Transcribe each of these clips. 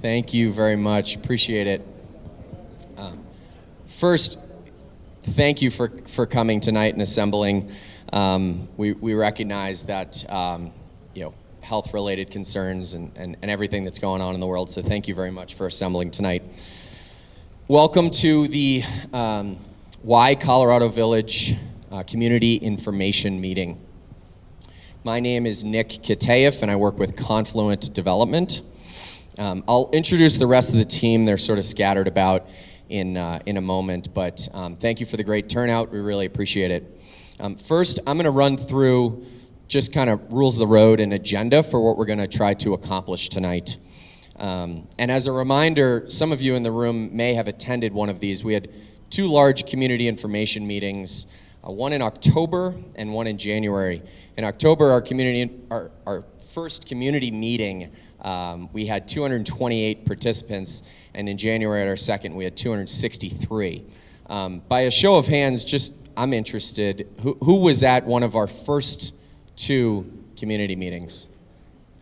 Thank you very much. Appreciate it. First, thank you for coming tonight and assembling. We recognize that health-related concerns and everything that's going on in the world. So thank you very much for assembling tonight. Welcome to the Y Colorado Village Community Information Meeting. My name is Nick Kitaev, and I work with Confluent Development. I'll introduce the rest of the team. They're sort of scattered about in a moment, but thank you for the great turnout. We really appreciate it. First, I'm going to run through just kind of rules of the road and agenda for what we're going to try to accomplish tonight. And as a reminder, some of you in the room may have attended one of these. We had two large community information meetings, one in October and one in January. In October, our first community meeting, we had 228 participants, and in January at our second, we had 263. By a show of hands, I'm interested, who was at one of our first two community meetings?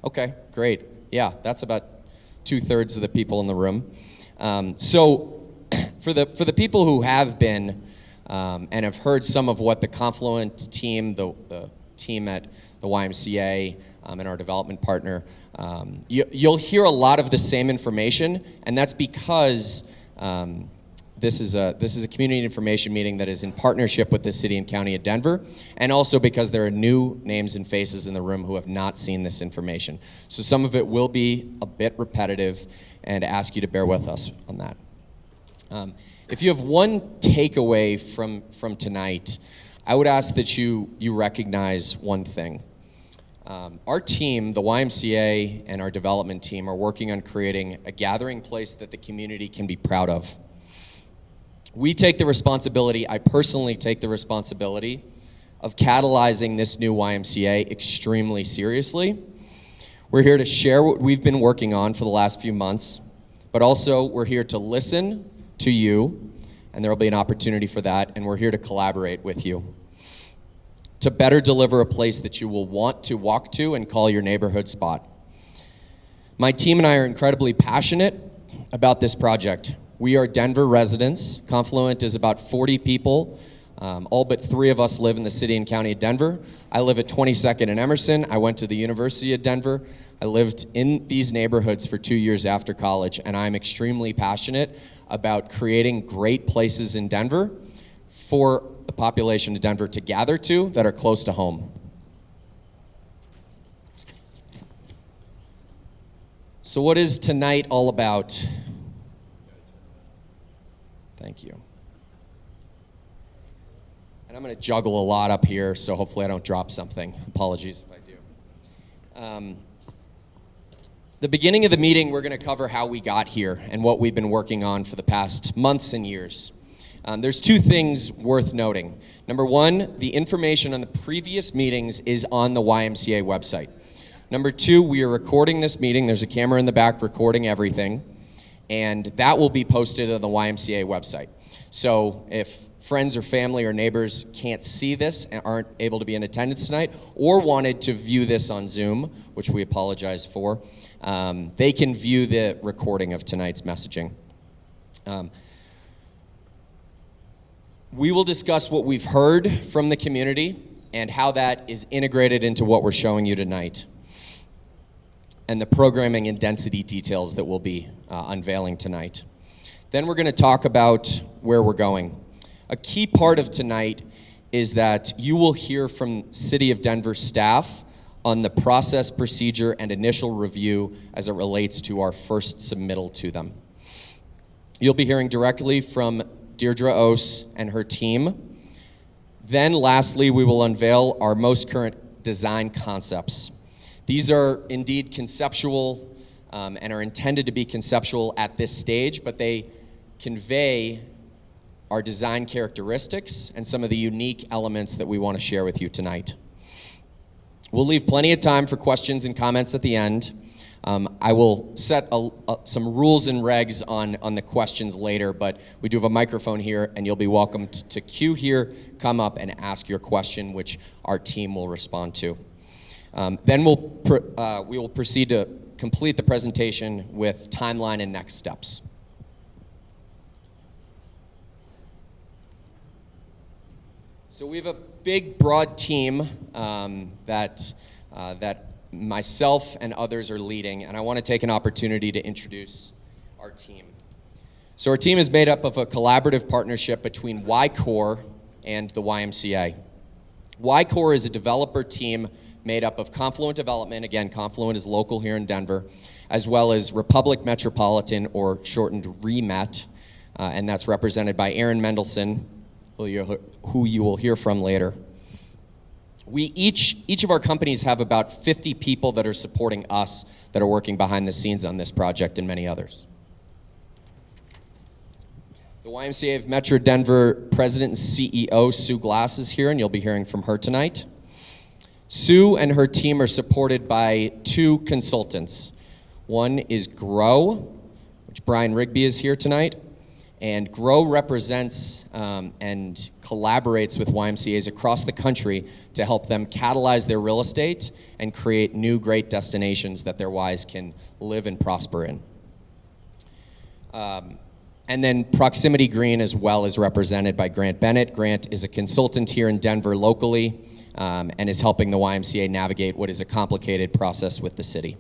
Okay, great. Yeah, that's about 2/3 of the people in the room. So for the people who have been and have heard some of what the Confluent team, the team at the YMCA and our development partner, you'll hear a lot of the same information, and that's because this is a community information meeting that is in partnership with the City and County of Denver, and also because there are new names and faces in the room who have not seen this information. So some of it will be a bit repetitive, and ask you to bear with us on that. If you have one takeaway from tonight, I would ask that you recognize one thing. Our team, the YMCA and our development team, are working on creating a gathering place that the community can be proud of. We take the responsibility, I personally take the responsibility, of catalyzing this new YMCA extremely seriously. We're here to share what we've been working on for the last few months, but also we're here to listen to you, and there will be an opportunity for that, and we're here to collaborate with you to better deliver a place that you will want to walk to and call your neighborhood spot. My team and I are incredibly passionate about this project. We are Denver residents. Confluent is about 40 people. All but 3 of us live in the City and County of Denver. I live at 22nd and Emerson. I went to the University of Denver. I lived in these neighborhoods for 2 years after college, and I'm extremely passionate about creating great places in Denver for the population of Denver to gather to that are close to home. So what is tonight all about? Thank you. And I'm going to juggle a lot up here, so hopefully I don't drop something. Apologies if I do. The beginning of the meeting, we're going to cover how we got here and what we've been working on for the past months and years. There's 2 things worth noting. Number 1, the information on the previous meetings is on the YMCA website. Number 2, we are recording this meeting. There's a camera in the back recording everything, and that will be posted on the YMCA website. So if friends or family or neighbors can't see this and aren't able to be in attendance tonight, or wanted to view this on Zoom, which we apologize for, they can view the recording of tonight's messaging. We will discuss what we've heard from the community and how that is integrated into what we're showing you tonight, and the programming and density details that we'll be unveiling tonight. Then we're going to talk about where we're going. A key part of tonight is that you will hear from City of Denver staff on the process, procedure, and initial review as it relates to our first submittal to them. You'll be hearing directly from Deirdre Ose and her team. Then lastly, we will unveil our most current design concepts. These are indeed conceptual and are intended to be conceptual at this stage, but they convey our design characteristics and some of the unique elements that we want to share with you tonight. We'll leave plenty of time for questions and comments at the end. I will set some rules and regs on the questions later, but we do have a microphone here, and you'll be welcome to queue here, come up, and ask your question, which our team will respond to. Then we will proceed to complete the presentation with timeline and next steps. So we have a big, broad team that myself and others are leading, and I want to take an opportunity to introduce our team. So our team is made up of a collaborative partnership between YCore and the YMCA. YCore is a developer team made up of Confluent Development, again, Confluent is local here in Denver, as well as Republic Metropolitan, or shortened REMET, and that's represented by Aaron Mendelson, who you will hear from later. Each of our companies have about 50 people that are supporting us, that are working behind the scenes on this project, and many others. The YMCA of Metro Denver President and CEO Sue Glass is here, and you'll be hearing from her tonight. Sue and her team are supported by two consultants. One is GROW, which Brian Rigby is here tonight, and GROW represents and collaborates with YMCAs across the country to help them catalyze their real estate and create new great destinations that their Ys can live and prosper in. And then Proximity Green as well is represented by Grant Bennett. Grant is a consultant here in Denver locally and is helping the YMCA navigate what is a complicated process with the city.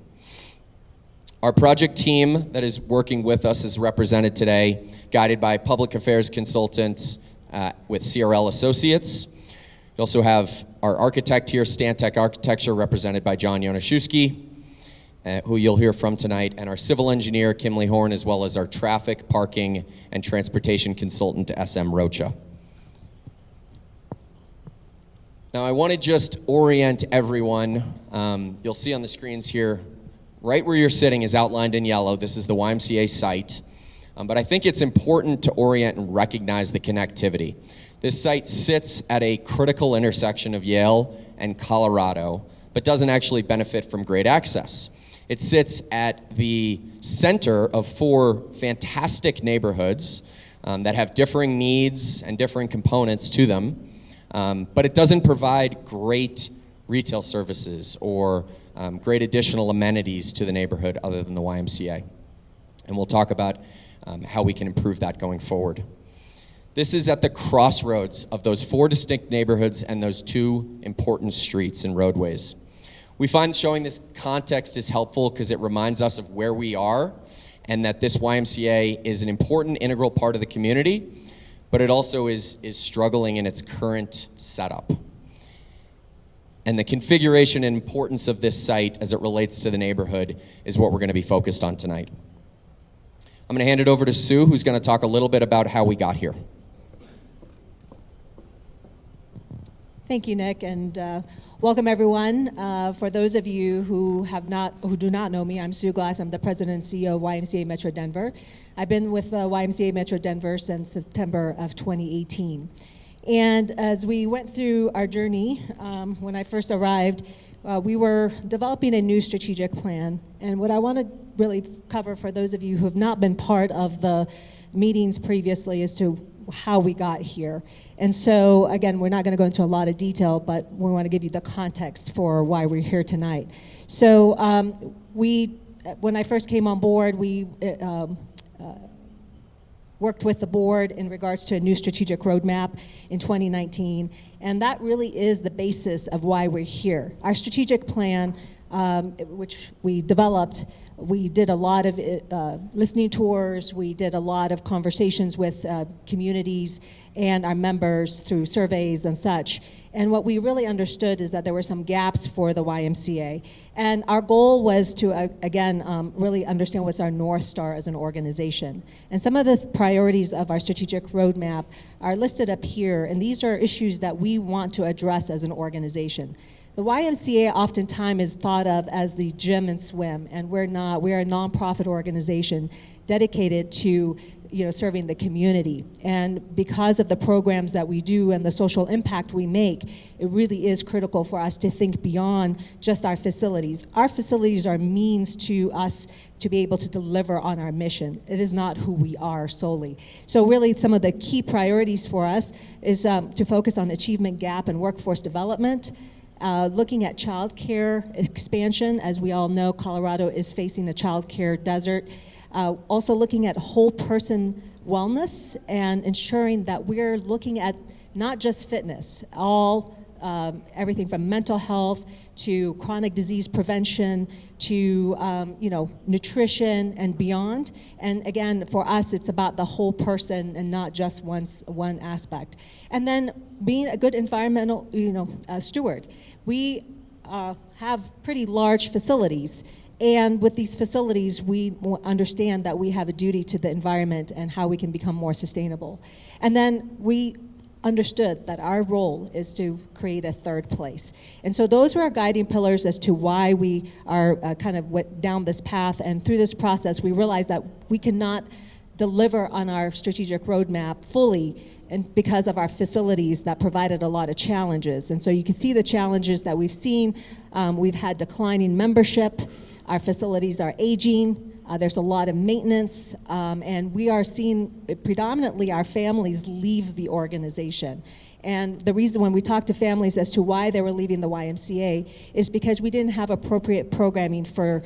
Our project team that is working with us is represented today, guided by public affairs consultants with CRL Associates. We also have our architect here, Stantec Architecture, represented by John Jonaszewski, who you'll hear from tonight, and our civil engineer, Kimley Horn, as well as our traffic, parking, and transportation consultant, SM Rocha. Now, I want to just orient everyone. You'll see on the screens here, right where you're sitting is outlined in yellow. This is the YMCA site. But I think it's important to orient and recognize the connectivity. This site sits at a critical intersection of Yale and Colorado, but doesn't actually benefit from great access. It sits at the center of four fantastic neighborhoods that have differing needs and differing components to them, but it doesn't provide great retail services or great additional amenities to the neighborhood other than the YMCA. And we'll talk about how we can improve that going forward. This is at the crossroads of those four distinct neighborhoods and those two important streets and roadways. We find showing this context is helpful because it reminds us of where we are and that this YMCA is an important integral part of the community, but it also is struggling in its current setup. And the configuration and importance of this site as it relates to the neighborhood is what we're going to be focused on tonight. I'm going to hand it over to Sue, who's going to talk a little bit about how we got here. Thank you, Nick, and welcome everyone. For those of you who do not know me, I'm Sue Glass. I'm the president and CEO of YMCA Metro Denver. I've been with YMCA Metro Denver since September of 2018. And as we went through our journey, when I first arrived, we were developing a new strategic plan. And what I want to really cover for those of you who have not been part of the meetings previously is to how we got here. And so, again, we're not going to go into a lot of detail, but we want to give you the context for why we're here tonight. So when I first came on board, we worked with the board in regards to a new strategic roadmap in 2019, and that really is the basis of why we're here. Our strategic plan, which we developed, we did a lot of listening tours, we did a lot of conversations with communities and our members through surveys and such. And what we really understood is that there were some gaps for the YMCA. And our goal was to, again, really understand what's our North Star as an organization. And some of the priorities of our strategic roadmap are listed up here, and these are issues that we want to address as an organization. The YMCA oftentimes is thought of as the gym and swim, and we're not. We're a nonprofit organization dedicated to serving the community. And because of the programs that we do and the social impact we make, it really is critical for us to think beyond just our facilities. Our facilities are means to us to be able to deliver on our mission. It is not who we are solely. So really some of the key priorities for us is to focus on achievement gap and workforce development, looking at childcare expansion. As we all know, Colorado is facing a childcare desert. Also looking at whole person wellness and ensuring that we're looking at not just fitness, everything from mental health to chronic disease prevention to nutrition and beyond. And again, for us, it's about the whole person and not just one aspect. And then being a good environmental steward. We have pretty large facilities. And with these facilities, we understand that we have a duty to the environment and how we can become more sustainable. And then we understood that our role is to create a third place. And so those were our guiding pillars as to why we are kind of went down this path. And through this process, we realized that we cannot deliver on our strategic roadmap fully and because of our facilities that provided a lot of challenges. And so you can see the challenges that we've seen. We've had declining membership. Our facilities are aging. There's a lot of maintenance, and we are seeing predominantly our families leave the organization. And the reason when we talk to families as to why they were leaving the YMCA is because we didn't have appropriate programming for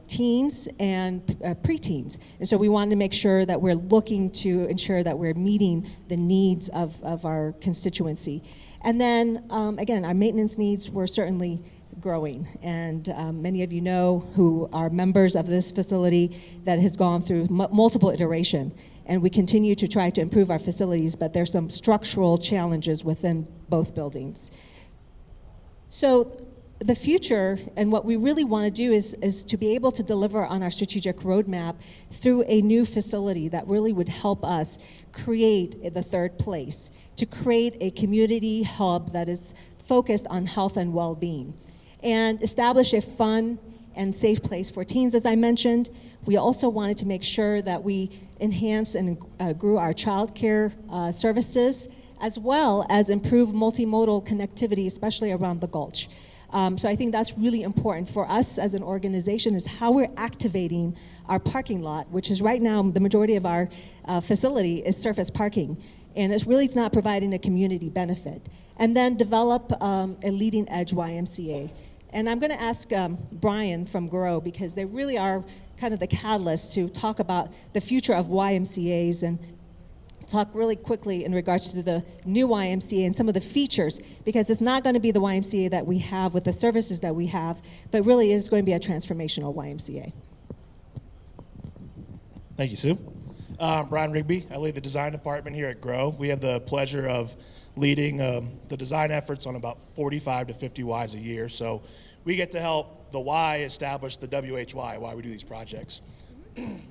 teens and preteens. And so we wanted to make sure that we're looking to ensure that we're meeting the needs of our constituency. And then, again, our maintenance needs were certainly growing, and many of you know who are members of this facility that has gone through multiple iteration, and we continue to try to improve our facilities, but there's some structural challenges within both buildings. So the future and what we really want to do is to be able to deliver on our strategic roadmap through a new facility that really would help us create the third place, to create a community hub that is focused on health and well-being, and establish a fun and safe place for teens, as I mentioned. We also wanted to make sure that we enhanced and grew our childcare services, as well as improve multimodal connectivity, especially around the Gulch. So I think that's really important for us as an organization, is how we're activating our parking lot, which is right now the majority of our facility is surface parking. And it's not providing a community benefit. And then develop a leading edge YMCA. And I'm going to ask Brian from GROW, because they really are kind of the catalyst to talk about the future of YMCAs and talk really quickly in regards to the new YMCA and some of the features, because it's not going to be the YMCA that we have with the services that we have, but really is going to be a transformational YMCA. Thank you, Sue. Brian Rigby. I lead the design department here at GROW. We have the pleasure of leading the design efforts on about 45 to 50 Ys a year. So we get to help the Y establish the WHY, why we do these projects.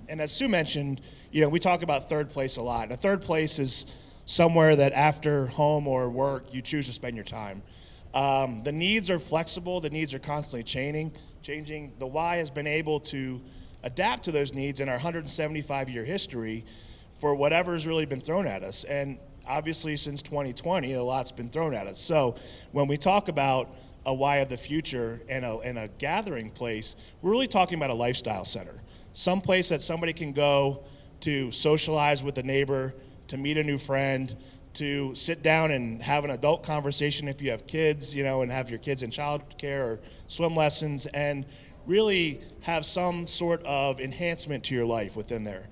And as Sue mentioned, we talk about third place a lot. And a third place is somewhere that after home or work, you choose to spend your time. The needs are flexible. The needs are constantly changing. The Y has been able to adapt to those needs in our 175-year history for whatever's really been thrown at us. And obviously, since 2020, a lot's been thrown at us. So when we talk about a Y of the future and a gathering place, we're really talking about a lifestyle center. Some place that somebody can go to socialize with a neighbor, to meet a new friend, to sit down and have an adult conversation if you have kids, and have your kids in childcare or swim lessons, and really have some sort of enhancement to your life within there.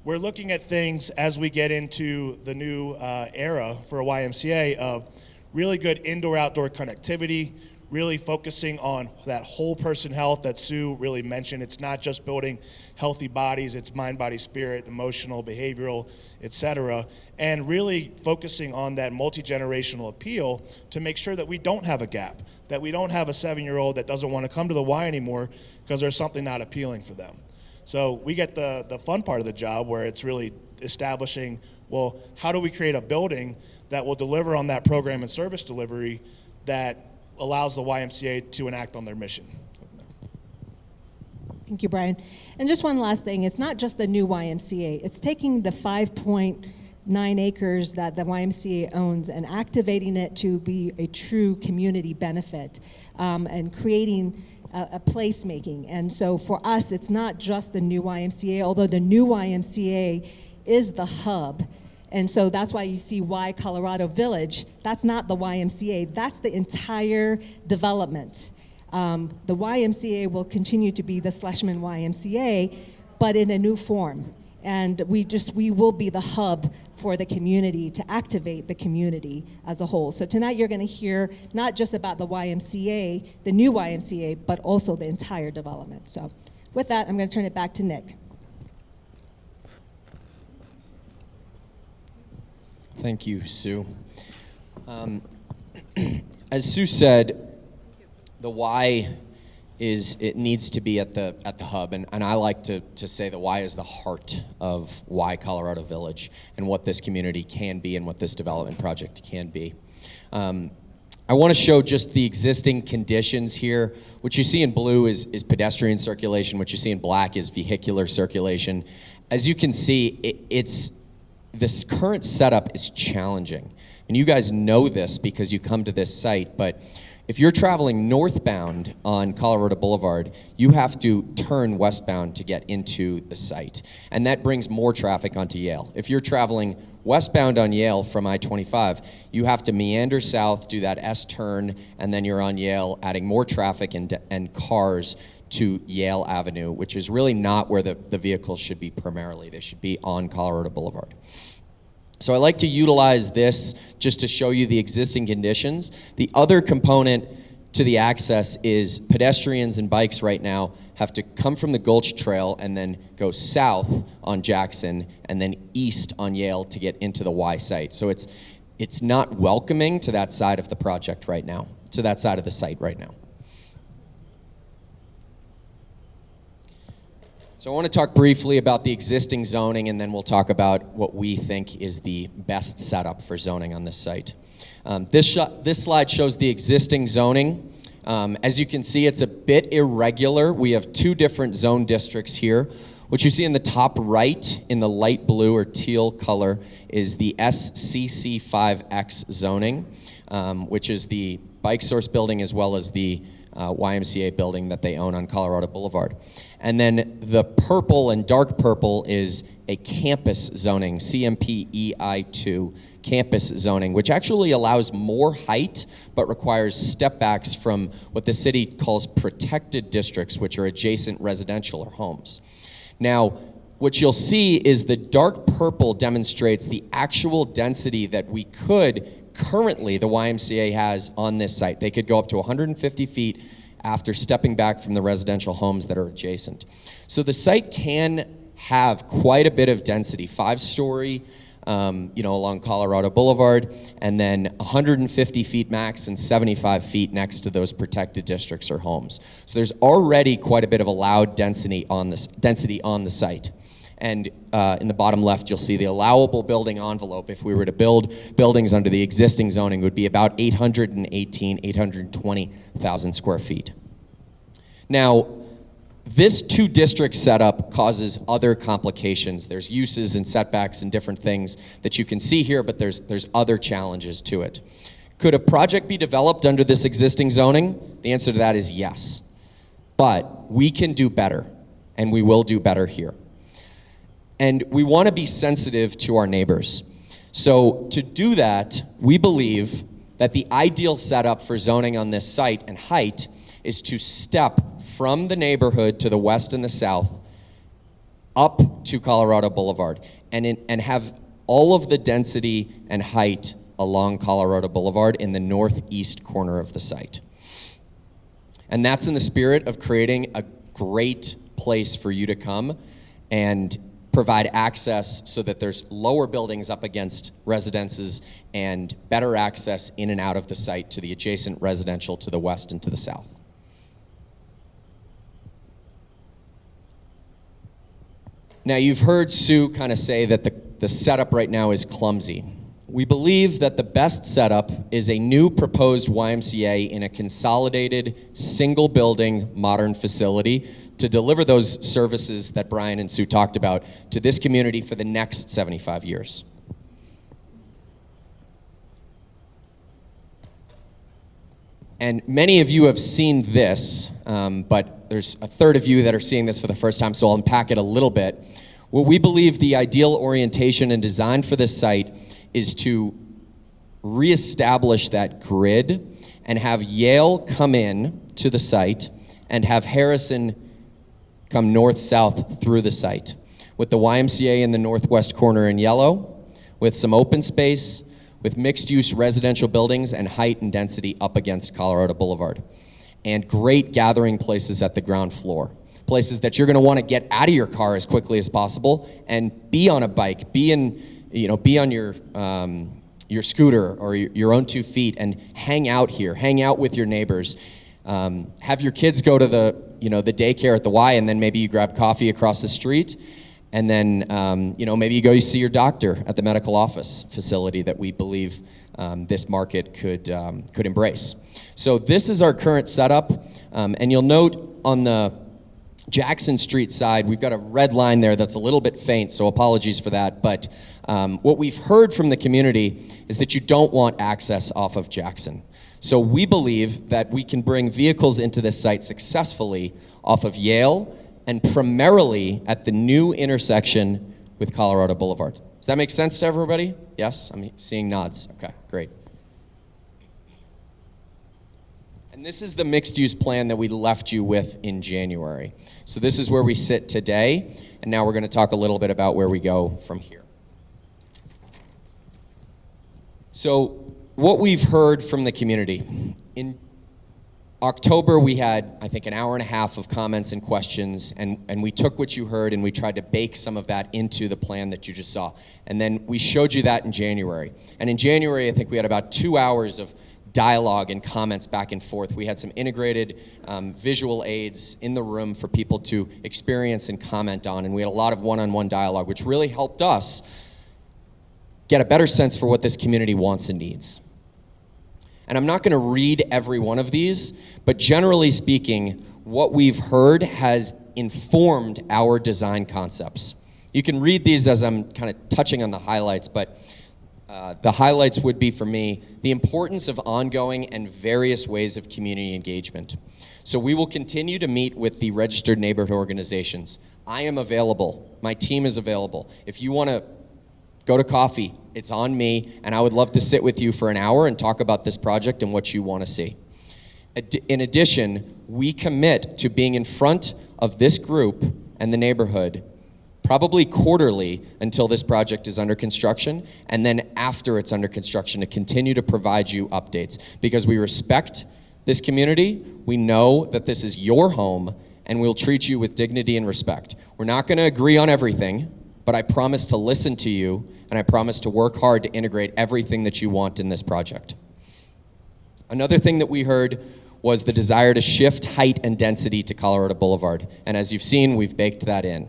We're looking at things as we get into the new era for a YMCA of really good indoor-outdoor connectivity, really focusing on that whole person health that Sue really mentioned. It's not just building healthy bodies, it's mind, body, spirit, emotional, behavioral, etc. And really focusing on that multi-generational appeal to make sure that we don't have a gap, that we don't have a 7-year-old that doesn't want to come to the Y anymore because there's something not appealing for them. So we get the fun part of the job where it's really establishing, well, how do we create a building that will deliver on that program and service delivery that allows the YMCA to enact on their mission. Thank you, Brian. And just one last thing, it's not just the new YMCA, it's taking the 5.9 acres that the YMCA owns and activating it to be a true community benefit and creating a placemaking. And so for us, it's not just the new YMCA, although the new YMCA is the hub And so that's why you see Y Colorado Village. That's not the YMCA, that's the entire development. The YMCA will continue to be the Schlesman YMCA, but in a new form. And we will be the hub for the community to activate the community as a whole. So tonight you're gonna hear not just about the YMCA, the new YMCA, but also the entire development. So with that, I'm gonna turn it back to Nick. Thank you, Sue. As Sue said, the Y it needs to be at the hub, and I like to say the Y is the heart of Y Colorado Village and what this community can be and what this development project can be. I want to show just the existing conditions here. What you see in blue is pedestrian circulation. What you see in black is vehicular circulation. As you can see, this current setup is challenging. And you guys know this because you come to this site, but if you're traveling northbound on Colorado Boulevard, you have to turn westbound to get into the site. And that brings more traffic onto Yale. If you're traveling westbound on Yale from I-25, you have to meander south, do that S-turn, and then you're on Yale, adding more traffic and cars to Yale Avenue, which is really not where the vehicles should be primarily. They should be on Colorado Boulevard. So I like to utilize this just to show you the existing conditions. The other component to the access is pedestrians and bikes right now have to come from the Gulch Trail and then go south on Jackson and then east on Yale to get into the Y site. So it's not welcoming to that side of the project right now, to that side of the site right now. So I want to talk briefly about the existing zoning, and then we'll talk about what we think is the best setup for zoning on this site. This slide shows the existing zoning. As you can see, it's a bit irregular. We have two different zone districts here. What you see in the top right in the light blue or teal color is the SCC5X zoning, which is the Bike Source building as well as the YMCA building that they own on Colorado Boulevard. And then the purple and dark purple is a campus zoning, CMPEI2 campus zoning, which actually allows more height but requires step backs from what the city calls protected districts, which are adjacent residential or homes. Now, what you'll see is the dark purple demonstrates the actual density that we could currently, the YMCA has on this site. They could go up to 150 feet after stepping back from the residential homes that are adjacent. So the site can have quite a bit of density, 5-story, along Colorado Boulevard, and then 150 feet max and 75 feet next to those protected districts or homes. So there's already quite a bit of allowed density on the site. And in the bottom left, you'll see the allowable building envelope. If we were to build buildings under the existing zoning, would be about 820,000 square feet. Now, this two-district setup causes other complications. There's uses and setbacks and different things that you can see here, but there's other challenges to it. Could a project be developed under this existing zoning? The answer to that is yes. But we can do better, and we will do better here. And we want to be sensitive to our neighbors. So to do that, we believe that the ideal setup for zoning on this site and height is to step from the neighborhood to the west and the south up to Colorado Boulevard and have all of the density and height along Colorado Boulevard in the northeast corner of the site. And that's in the spirit of creating a great place for you to come and provide access so that there's lower buildings up against residences and better access in and out of the site to the adjacent residential to the west and to the south. Now, you've heard Sue kind of say that the setup right now is clumsy. We believe that the best setup is a new proposed YMCA in a consolidated, single building, modern facility to deliver those services that Brian and Sue talked about to this community for the next 75 years. And many of you have seen this, but there's a third of you that are seeing this for the first time, so I'll unpack it a little bit. What we believe the ideal orientation and design for this site is to reestablish that grid and have Yale come in to the site and have Harrison come north-south through the site, with the YMCA in the northwest corner in yellow, with some open space, with mixed-use residential buildings and height and density up against Colorado Boulevard, and great gathering places at the ground floor. Places that you're going to want to get out of your car as quickly as possible and be on a bike, be on your scooter or your own 2 feet and hang out here, hang out with your neighbors. Have your kids go to the daycare at the Y, and then maybe you grab coffee across the street, and then maybe you go see your doctor at the medical office facility that we believe this market could embrace. So this is our current setup, and you'll note on the Jackson Street side, we've got a red line there that's a little bit faint, so apologies for that. But what we've heard from the community is that you don't want access off of Jackson. So we believe that we can bring vehicles into this site successfully off of Yale and primarily at the new intersection with Colorado Boulevard. Does that make sense to everybody? Yes? I'm seeing nods. Okay, great. And this is the mixed-use plan that we left you with in January. So this is where we sit today, and now we're going to talk a little bit about where we go from here. So what we've heard from the community. In October, we had, I think, an hour and a half of comments and questions, and we took what you heard and we tried to bake some of that into the plan that you just saw. And then we showed you that in January. And in January, I think we had about 2 hours of dialogue and comments back and forth. We had some integrated visual aids in the room for people to experience and comment on, and we had a lot of one-on-one dialogue, which really helped us get a better sense for what this community wants and needs. And I'm not going to read every one of these, but generally speaking, what we've heard has informed our design concepts. You can read these as I'm kind of touching on the highlights, but the highlights would be, for me, the importance of ongoing and various ways of community engagement. So we will continue to meet with the registered neighborhood organizations. I am available. My team is available. If you want to go to coffee, it's on me, and I would love to sit with you for an hour and talk about this project and what you want to see. In addition, we commit to being in front of this group and the neighborhood probably quarterly until this project is under construction, and then after it's under construction to continue to provide you updates, because we respect this community. We know that this is your home, and we'll treat you with dignity and respect. We're not going to agree on everything, but I promise to listen to you, and I promise to work hard to integrate everything that you want in this project. Another thing that we heard was the desire to shift height and density to Colorado Boulevard, and as you've seen, we've baked that in.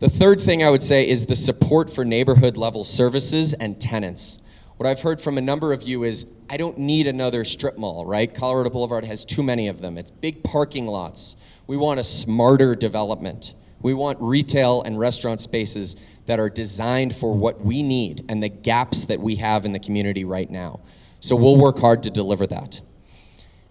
The third thing I would say is the support for neighborhood-level services and tenants. What I've heard from a number of you is, I don't need another strip mall, right? Colorado Boulevard has too many of them. It's big parking lots. We want a smarter development. We want retail and restaurant spaces that are designed for what we need and the gaps that we have in the community right now. So we'll work hard to deliver that.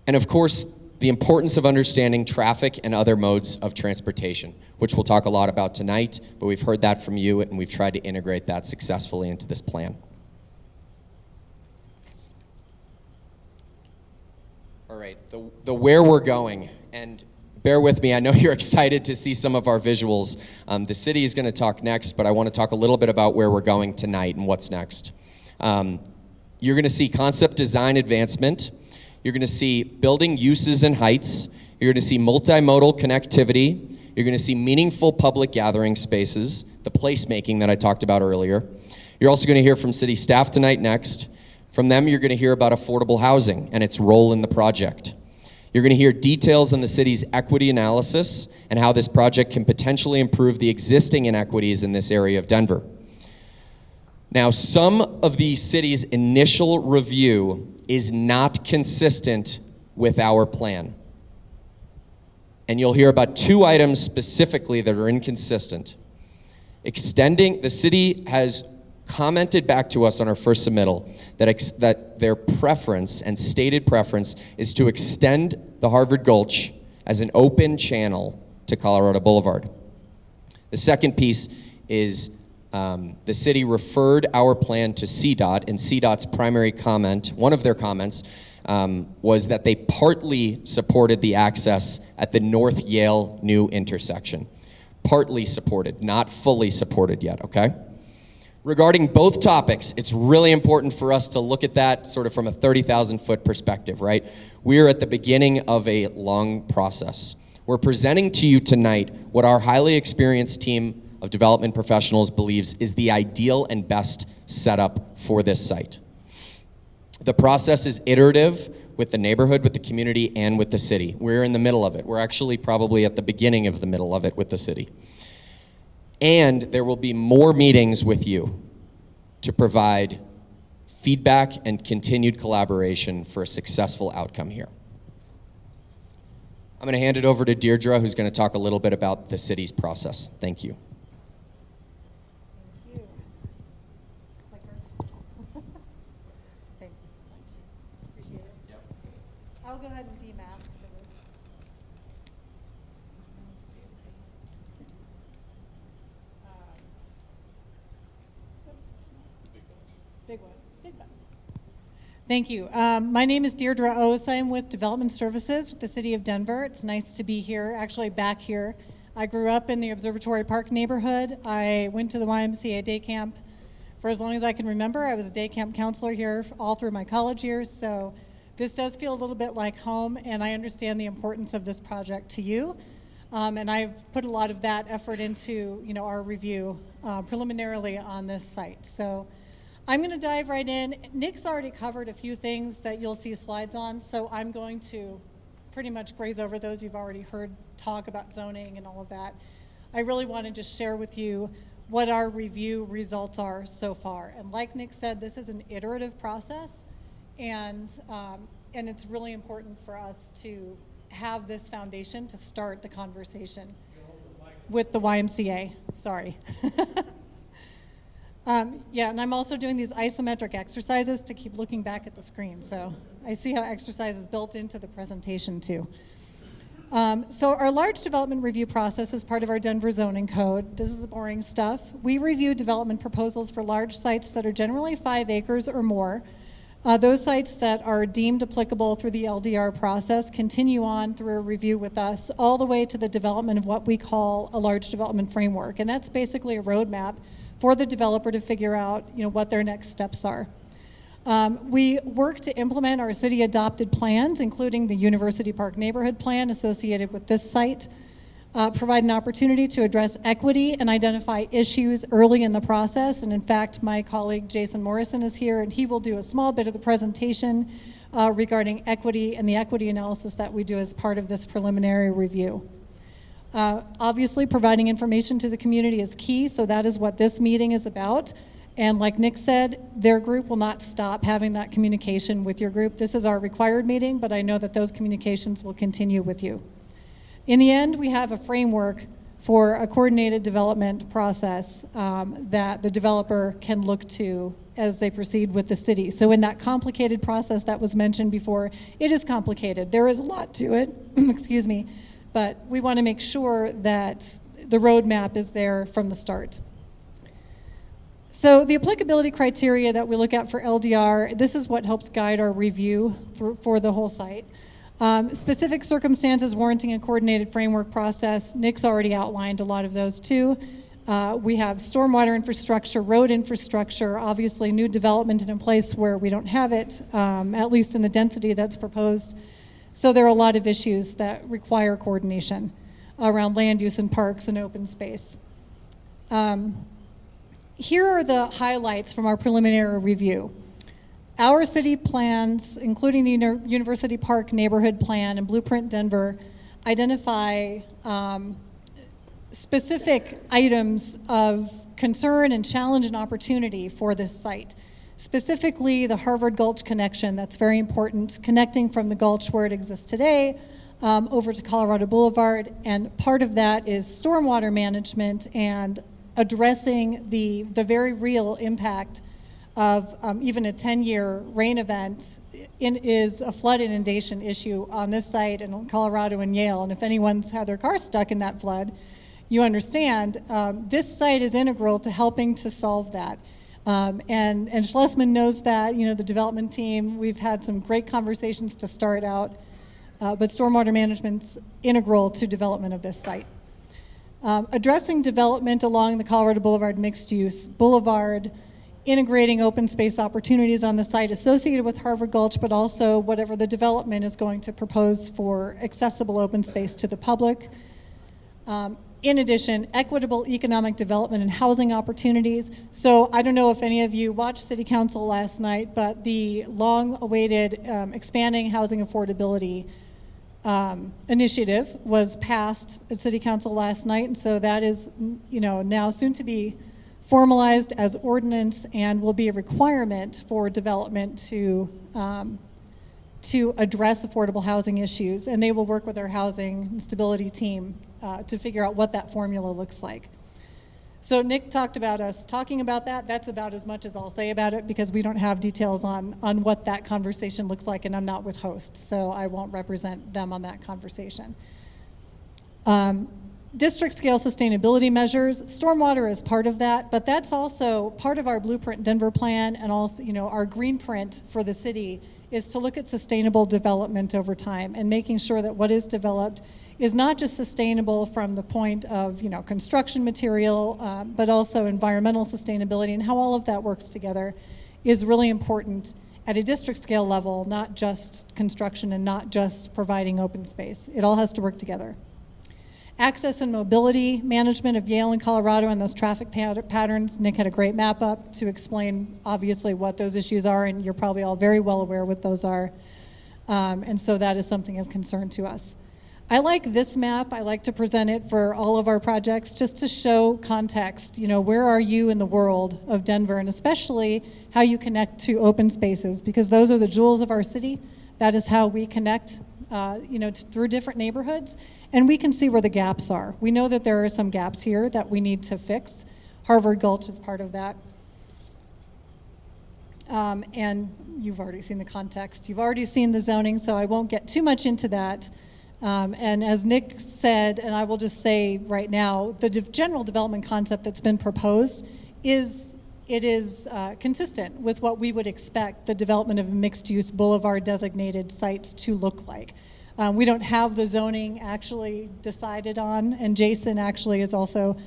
And of course, the importance of understanding traffic and other modes of transportation, which we'll talk a lot about tonight, but we've heard that from you, and we've tried to integrate that successfully into this plan. All right, the where we're going, and bear with me, I know you're excited to see some of our visuals. The city is going to talk next, but I want to talk a little bit about where we're going tonight and what's next. You're going to see concept design advancement. You're going to see building uses and heights. You're going to see multimodal connectivity. You're going to see meaningful public gathering spaces, the placemaking that I talked about earlier. You're also going to hear from city staff tonight next. From them, you're going to hear about affordable housing and its role in the project. You're going to hear details on the city's equity analysis and how this project can potentially improve the existing inequities in this area of Denver. Now, some of the city's initial review is not consistent with our plan. And you'll hear about 2 items specifically that are inconsistent. The city has commented back to us on our first submittal that their preference and stated preference is to extend the Harvard Gulch as an open channel to Colorado Boulevard. The second piece is the city referred our plan to CDOT, and CDOT's primary comment, one of their comments, was that they partly supported the access at the North Yale new intersection. Partly supported, not fully supported yet, okay? Regarding both topics, it's really important for us to look at that sort of from a 30,000-foot perspective, right? We're at the beginning of a long process. We're presenting to you tonight what our highly experienced team of development professionals believes is the ideal and best setup for this site. The process is iterative with the neighborhood, with the community, and with the city. We're in the middle of it. We're actually probably at the beginning of the middle of it with the city. And there will be more meetings with you to provide feedback and continued collaboration for a successful outcome here. I'm going to hand it over to Deirdre, who's going to talk a little bit about the city's process. Thank you. Thank you so much. Appreciate it. Yep. I'll go ahead and demask for this. Big one. Big one. Thank you. My name is Deirdre O's. I'm with Development Services with the City of Denver. It's nice to be here, actually back here. I grew up in the Observatory Park neighborhood. I went to the YMCA day camp for as long as I can remember. I was a day camp counselor here all through my college years, so this does feel a little bit like home, and I understand the importance of this project to you. And I've put a lot of that effort into, our review preliminarily on this site. So I'm going to dive right in. Nick's already covered a few things that you'll see slides on, so I'm going to pretty much graze over those. You've already heard talk about zoning and all of that. I really want to just share with you what our review results are so far. And like Nick said, this is an iterative process, and it's really important for us to have this foundation to start the conversation with the YMCA. Sorry. Yeah, and I'm also doing these isometric exercises to keep looking back at the screen. So I see how exercise is built into the presentation too. So our large development review process is part of our Denver zoning code. This is the boring stuff. We review development proposals for large sites that are generally 5 acres or more. Those sites that are deemed applicable through the LDR process continue on through a review with us all the way to the development of what we call a large development framework. And that's basically a roadmap for the developer to figure out what their next steps are. We work to implement our city-adopted plans, including the University Park Neighborhood Plan associated with this site, provide an opportunity to address equity and identify issues early in the process. And in fact, my colleague Jason Morrison is here, and he will do a small bit of the presentation regarding equity and the equity analysis that we do as part of this preliminary review. Obviously, providing information to the community is key, so that is what this meeting is about. And like Nick said, their group will not stop having that communication with your group. This is our required meeting, but I know that those communications will continue with you. In the end, we have a framework for a coordinated development process that the developer can look to as they proceed with the city. So in that complicated process that was mentioned before, it is complicated. There is a lot to it, excuse me, but we want to make sure that the roadmap is there from the start. So the applicability criteria that we look at for LDR, this is what helps guide our review for the whole site. Specific circumstances warranting a coordinated framework process. Nick's already outlined a lot of those too. We have stormwater infrastructure, road infrastructure, obviously new development in a place where we don't have it, at least in the density that's proposed. So there are a lot of issues that require coordination around land use and parks and open space. Here are the highlights from our preliminary review. Our city plans, including the University Park Neighborhood Plan and Blueprint Denver, identify specific items of concern and challenge and opportunity for this site. Specifically, the Harvard Gulch connection, that's very important, connecting from the Gulch where it exists today over to Colorado Boulevard, and part of that is stormwater management and addressing the very real impact of even a 10-year rain event is a flood inundation issue on this site and in Colorado and Yale. And if anyone's had their car stuck in that flood, you understand this site is integral to helping to solve that. And Schlesman knows that, you know, the development team, we've had some great conversations to start out, but stormwater management's integral to development of this site. Addressing development along the Colorado Boulevard mixed-use boulevard, integrating open space opportunities on the site associated with Harvard Gulch, but also whatever the development is going to propose for accessible open space to the public. In addition, equitable economic development and housing opportunities. So I don't know if any of you watched City Council last night, but the long-awaited expanding housing affordability initiative was passed at City Council last night, and so that is, you know, now soon to be formalized as ordinance and will be a requirement for development to address affordable housing issues. And they will work with our housing and stability team to figure out what that formula looks like. So Nick talked about us talking about that. That's about as much as I'll say about it because we don't have details on what that conversation looks like, and I'm not with hosts, so I won't represent them on that conversation. District scale sustainability measures, stormwater is part of that, but that's also part of our Blueprint Denver plan, and also, you know, our green print for the city is to look at sustainable development over time and making sure that what is developed is not just sustainable from the point of, you know, construction material, but also environmental sustainability, and how all of that works together is really important at a district scale level, not just construction and not just providing open space. It all has to work together. Access and mobility management of Yale and Colorado and those traffic patterns. Nick had a great map up to explain obviously what those issues are, and you're probably all very well aware what those are. And so that is something of concern to us. I like this map. I like to present it for all of our projects just to show context. You know, where are you in the world of Denver, and especially how you connect to open spaces, because those are the jewels of our city. That is how we connect you know, through different neighborhoods, and we can see where the gaps are. We know that there are some gaps here that we need to fix. Harvard Gulch is part of that. And you've already seen the context. You've already seen the zoning, so I won't get too much into that. And as Nick said, and I will just say right now, the general development concept that's been proposed is consistent with what we would expect the development of mixed-use boulevard designated sites to look like. We don't have the zoning actually decided on, and Jason actually is also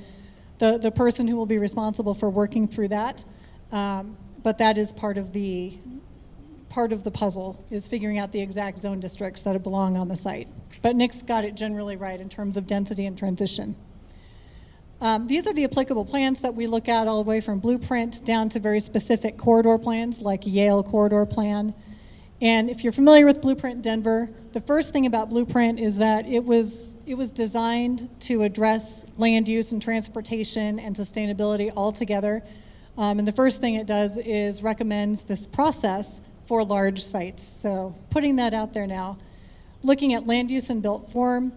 the person who will be responsible for working through that. But that is part of the puzzle, is figuring out the exact zone districts that belong on the site. But Nick's got it generally right in terms of density and transition. These are the applicable plans that we look at all the way from blueprint down to very specific corridor plans like Yale corridor plan. And if you're familiar with Blueprint Denver, the first thing about Blueprint is that it was designed to address land use and transportation and sustainability all together. And the first thing it does is recommends this process for large sites. So putting that out there now. Looking at land use and built form,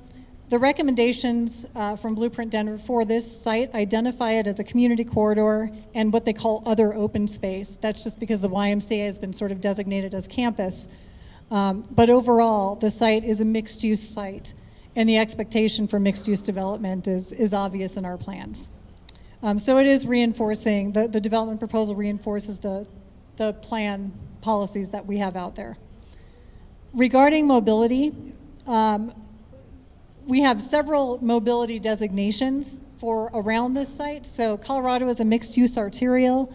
the recommendations from Blueprint Denver for this site identify it as a community corridor and what they call other open space. That's just because the YMCA has been sort of designated as campus. But overall, the site is a mixed-use site, and the expectation for mixed-use development is obvious in our plans. So it is reinforcing, the development proposal reinforces the plan policies that we have out there. Regarding mobility, we have several mobility designations for around this site. So Colorado is a mixed-use arterial.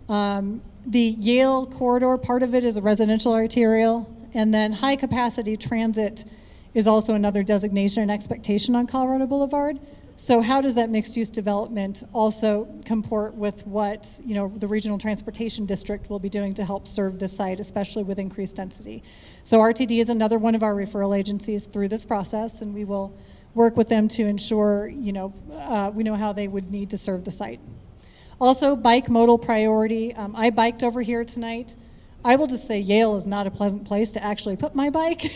The Yale corridor, part of it is a residential arterial. And then high-capacity transit is also another designation and expectation on Colorado Boulevard. So how does that mixed-use development also comport with what, you know, the Regional Transportation District will be doing to help serve this site, especially with increased density? So RTD is another one of our referral agencies through this process, and we will work with them to ensure, you know, we know how they would need to serve the site. Also, bike modal priority. I biked over here tonight. I will just say Yale is not a pleasant place to actually put my bike,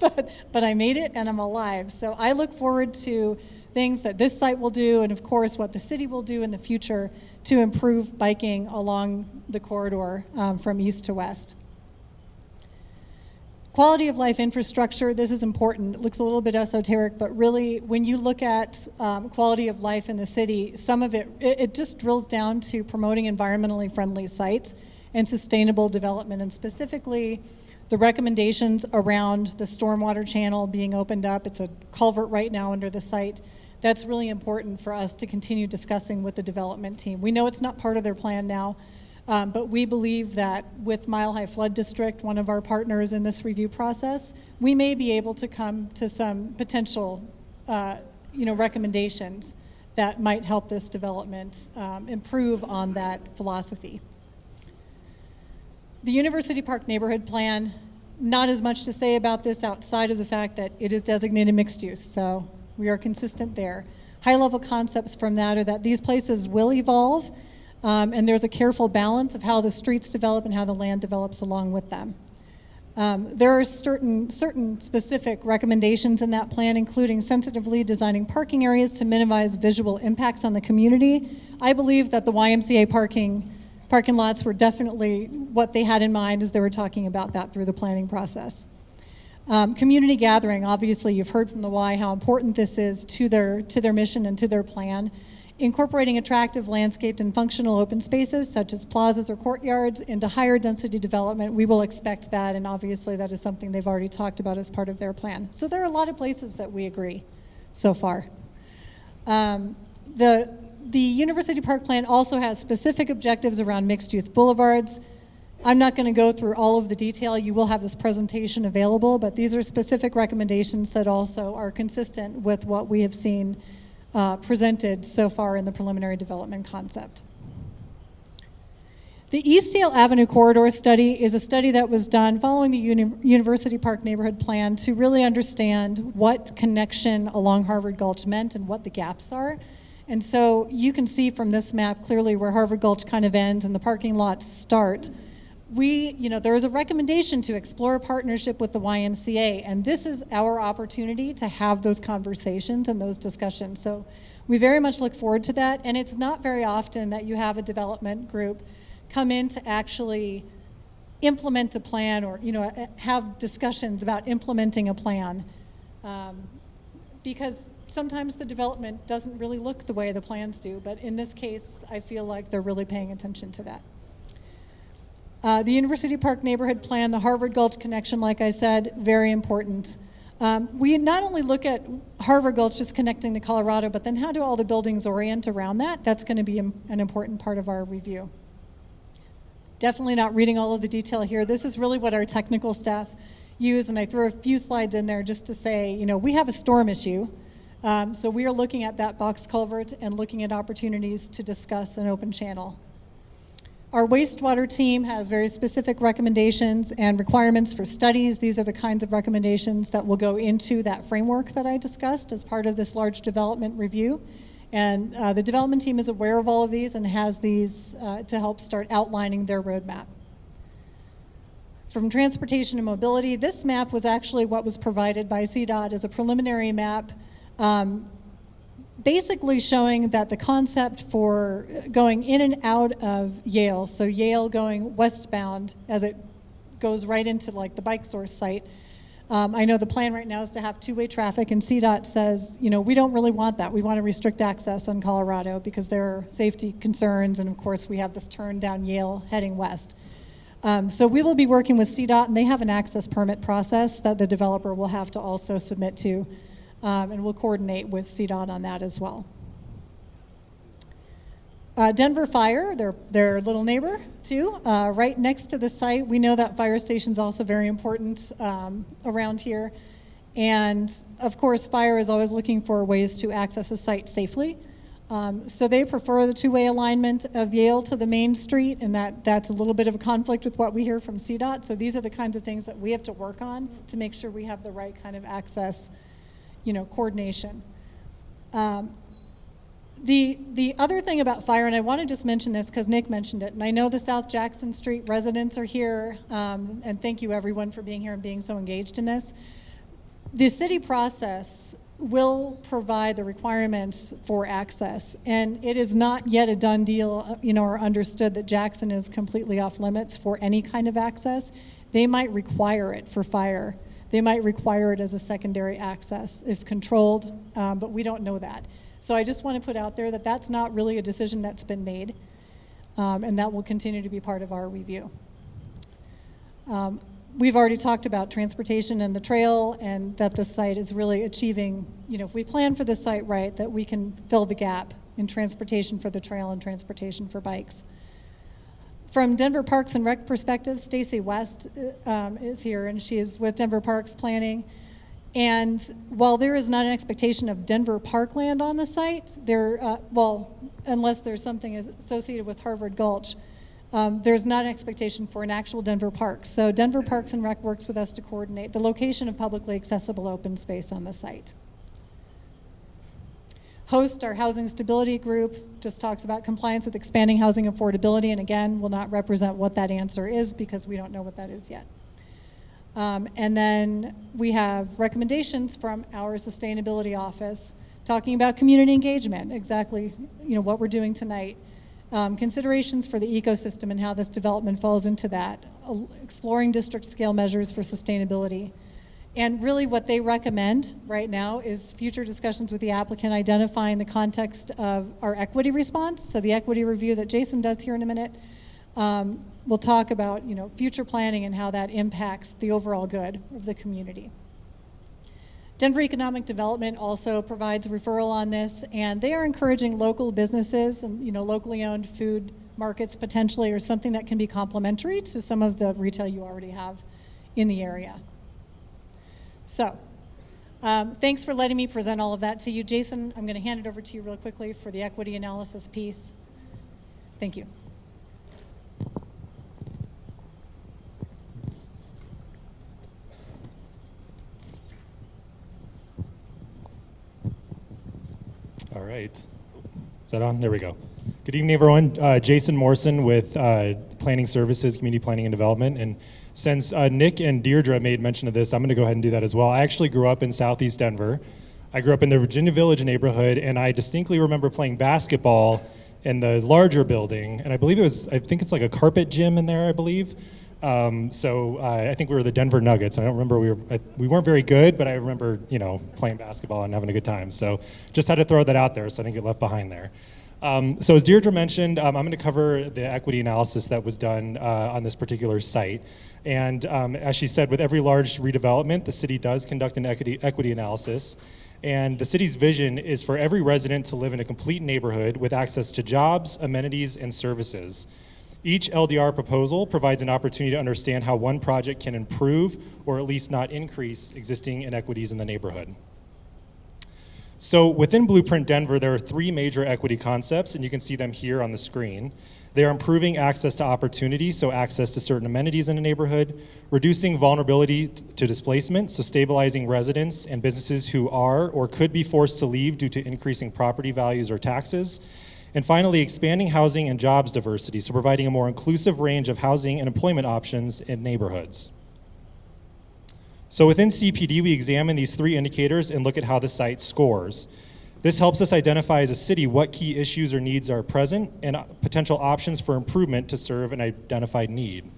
but I made it and I'm alive. So I look forward to things that this site will do, and of course what the city will do in the future to improve biking along the corridor from east to west. Quality of life infrastructure, this is important. It looks a little bit esoteric, but really when you look at quality of life in the city, some of it just drills down to promoting environmentally friendly sites and sustainable development, and specifically the recommendations around the stormwater channel being opened up. It's a culvert right now under the site. That's really important for us to continue discussing with the development team. We know it's not part of their plan now, but we believe that with Mile High Flood District, one of our partners in this review process, we may be able to come to some potential recommendations that might help this development improve on that philosophy. The University Park Neighborhood Plan, not as much to say about this outside of the fact that it is designated mixed use, so we are consistent there. High-level concepts from that are that these places will evolve, and there's a careful balance of how the streets develop and how the land develops along with them. There are certain specific recommendations in that plan, including sensitively designing parking areas to minimize visual impacts on the community. I believe that the YMCA parking lots were definitely what they had in mind as they were talking about that through the planning process. Community gathering, obviously you've heard from the Y how important this is to their mission and to their plan. Incorporating attractive landscaped and functional open spaces such as plazas or courtyards into higher density development, we will expect that, and obviously that is something they've already talked about as part of their plan. So there are a lot of places that we agree so far. The University Park Plan also has specific objectives around mixed-use boulevards. I'm not going to go through all of the detail. You will have this presentation available, but these are specific recommendations that also are consistent with what we have seen presented so far in the preliminary development concept. The Eastdale Avenue Corridor Study is a study that was done following the University Park Neighborhood Plan to really understand what connection along Harvard Gulch meant and what the gaps are. And so you can see from this map clearly where Harvard Gulch kind of ends and the parking lots start. There is a recommendation to explore a partnership with the YMCA, and this is our opportunity to have those conversations and those discussions. So we very much look forward to that, and it's not very often that you have a development group come in to actually implement a plan or have discussions about implementing a plan, because sometimes the development doesn't really look the way the plans do, but in this case I feel like they're really paying attention to that. The University Park Neighborhood Plan, the Harvard Gulch connection, like I said, very important. We not only look at Harvard Gulch just connecting to Colorado, but then how do all the buildings orient around that? That's going to be an important part of our review. Definitely not reading all of the detail here. This is really what our technical staff use, and I threw a few slides in there just to say, we have a storm issue. So we are looking at that box culvert and looking at opportunities to discuss an open channel. Our wastewater team has very specific recommendations and requirements for studies. These are the kinds of recommendations that will go into that framework that I discussed as part of this large development review. And the development team is aware of all of these and has these to help start outlining their roadmap. From transportation and mobility, this map was actually what was provided by CDOT as a preliminary map, basically showing that the concept for going in and out of Yale, so Yale going westbound as it goes right into like the bike source site. I know the plan right now is to have two-way traffic, and CDOT says, we don't really want that. We want to restrict access on Colorado because there are safety concerns, and of course we have this turn down Yale heading west. So we will be working with CDOT, and they have an access permit process that the developer will have to also submit to. And we'll coordinate with CDOT on that as well. Denver Fire, their little neighbor too, right next to the site. We know that fire station is also very important around here. And of course, fire is always looking for ways to access a site safely. So they prefer the two-way alignment of Yale to the main street, and that's a little bit of a conflict with what we hear from CDOT. So these are the kinds of things that we have to work on to make sure we have the right kind of access coordination. The other thing about fire, and I want to just mention this because Nick mentioned it, and I know the South Jackson Street residents are here, and thank you everyone for being here and being so engaged in this. The city process will provide the requirements for access, and it is not yet a done deal, or understood that Jackson is completely off limits for any kind of access. they might require it for fire. They might require it as a secondary access if controlled, but we don't know that. So I just want to put out there that that's not really a decision that's been made, and that will continue to be part of our review. We've already talked about transportation and the trail, and that the site is really achieving, if we plan for this site right, that we can fill the gap in transportation for the trail and transportation for bikes. From Denver Parks and Rec perspective, Stacy West is here, and she is with Denver Parks Planning. And while there is not an expectation of Denver parkland on the site, unless there's something associated with Harvard Gulch, there's not an expectation for an actual Denver park. So Denver Parks and Rec works with us to coordinate the location of publicly accessible open space on the site. HOST, our housing stability group, just talks about compliance with expanding housing affordability, and again, will not represent what that answer is because we don't know what that is yet. And then we have recommendations from our sustainability office talking about community engagement, exactly what we're doing tonight. Considerations for the ecosystem and how this development falls into that, exploring district scale measures for sustainability. And really what they recommend right now is future discussions with the applicant identifying the context of our equity response. So the equity review that Jason does here in a minute, we'll talk about future planning and how that impacts the overall good of the community. Denver Economic Development also provides a referral on this, and they are encouraging local businesses and locally owned food markets potentially, or something that can be complementary to some of the retail you already have in the area. So, thanks for letting me present all of that to you. Jason, I'm going to hand it over to you real quickly for the equity analysis piece. Thank you. All right. Is that on? There we go. Good evening, everyone. Jason Morrison with Planning Services, Community Planning and Development. And since Nick and Deirdre made mention of this, I'm going to go ahead and do that as well. I actually grew up in Southeast Denver. I grew up in the Virginia Village neighborhood, and I distinctly remember playing basketball in the larger building. And I think it's like a carpet gym in there, I believe. I think we were the Denver Nuggets. I don't remember, we weren't very good, but I remember, playing basketball and having a good time. So just had to throw that out there so I didn't get left behind there. So as Deirdre mentioned, I'm going to cover the equity analysis that was done on this particular site. And as she said, with every large redevelopment, the city does conduct an equity analysis. And the city's vision is for every resident to live in a complete neighborhood with access to jobs, amenities, and services. Each LDR proposal provides an opportunity to understand how one project can improve or at least not increase existing inequities in the neighborhood. So within Blueprint Denver, there are three major equity concepts, and you can see them here on the screen. They are improving access to opportunity, so access to certain amenities in a neighborhood, reducing vulnerability to displacement, so stabilizing residents and businesses who are or could be forced to leave due to increasing property values or taxes, and finally, expanding housing and jobs diversity, so providing a more inclusive range of housing and employment options in neighborhoods. So within CPD, we examine these three indicators and look at how the site scores. This helps us identify as a city what key issues or needs are present and potential options for improvement to serve an identified need.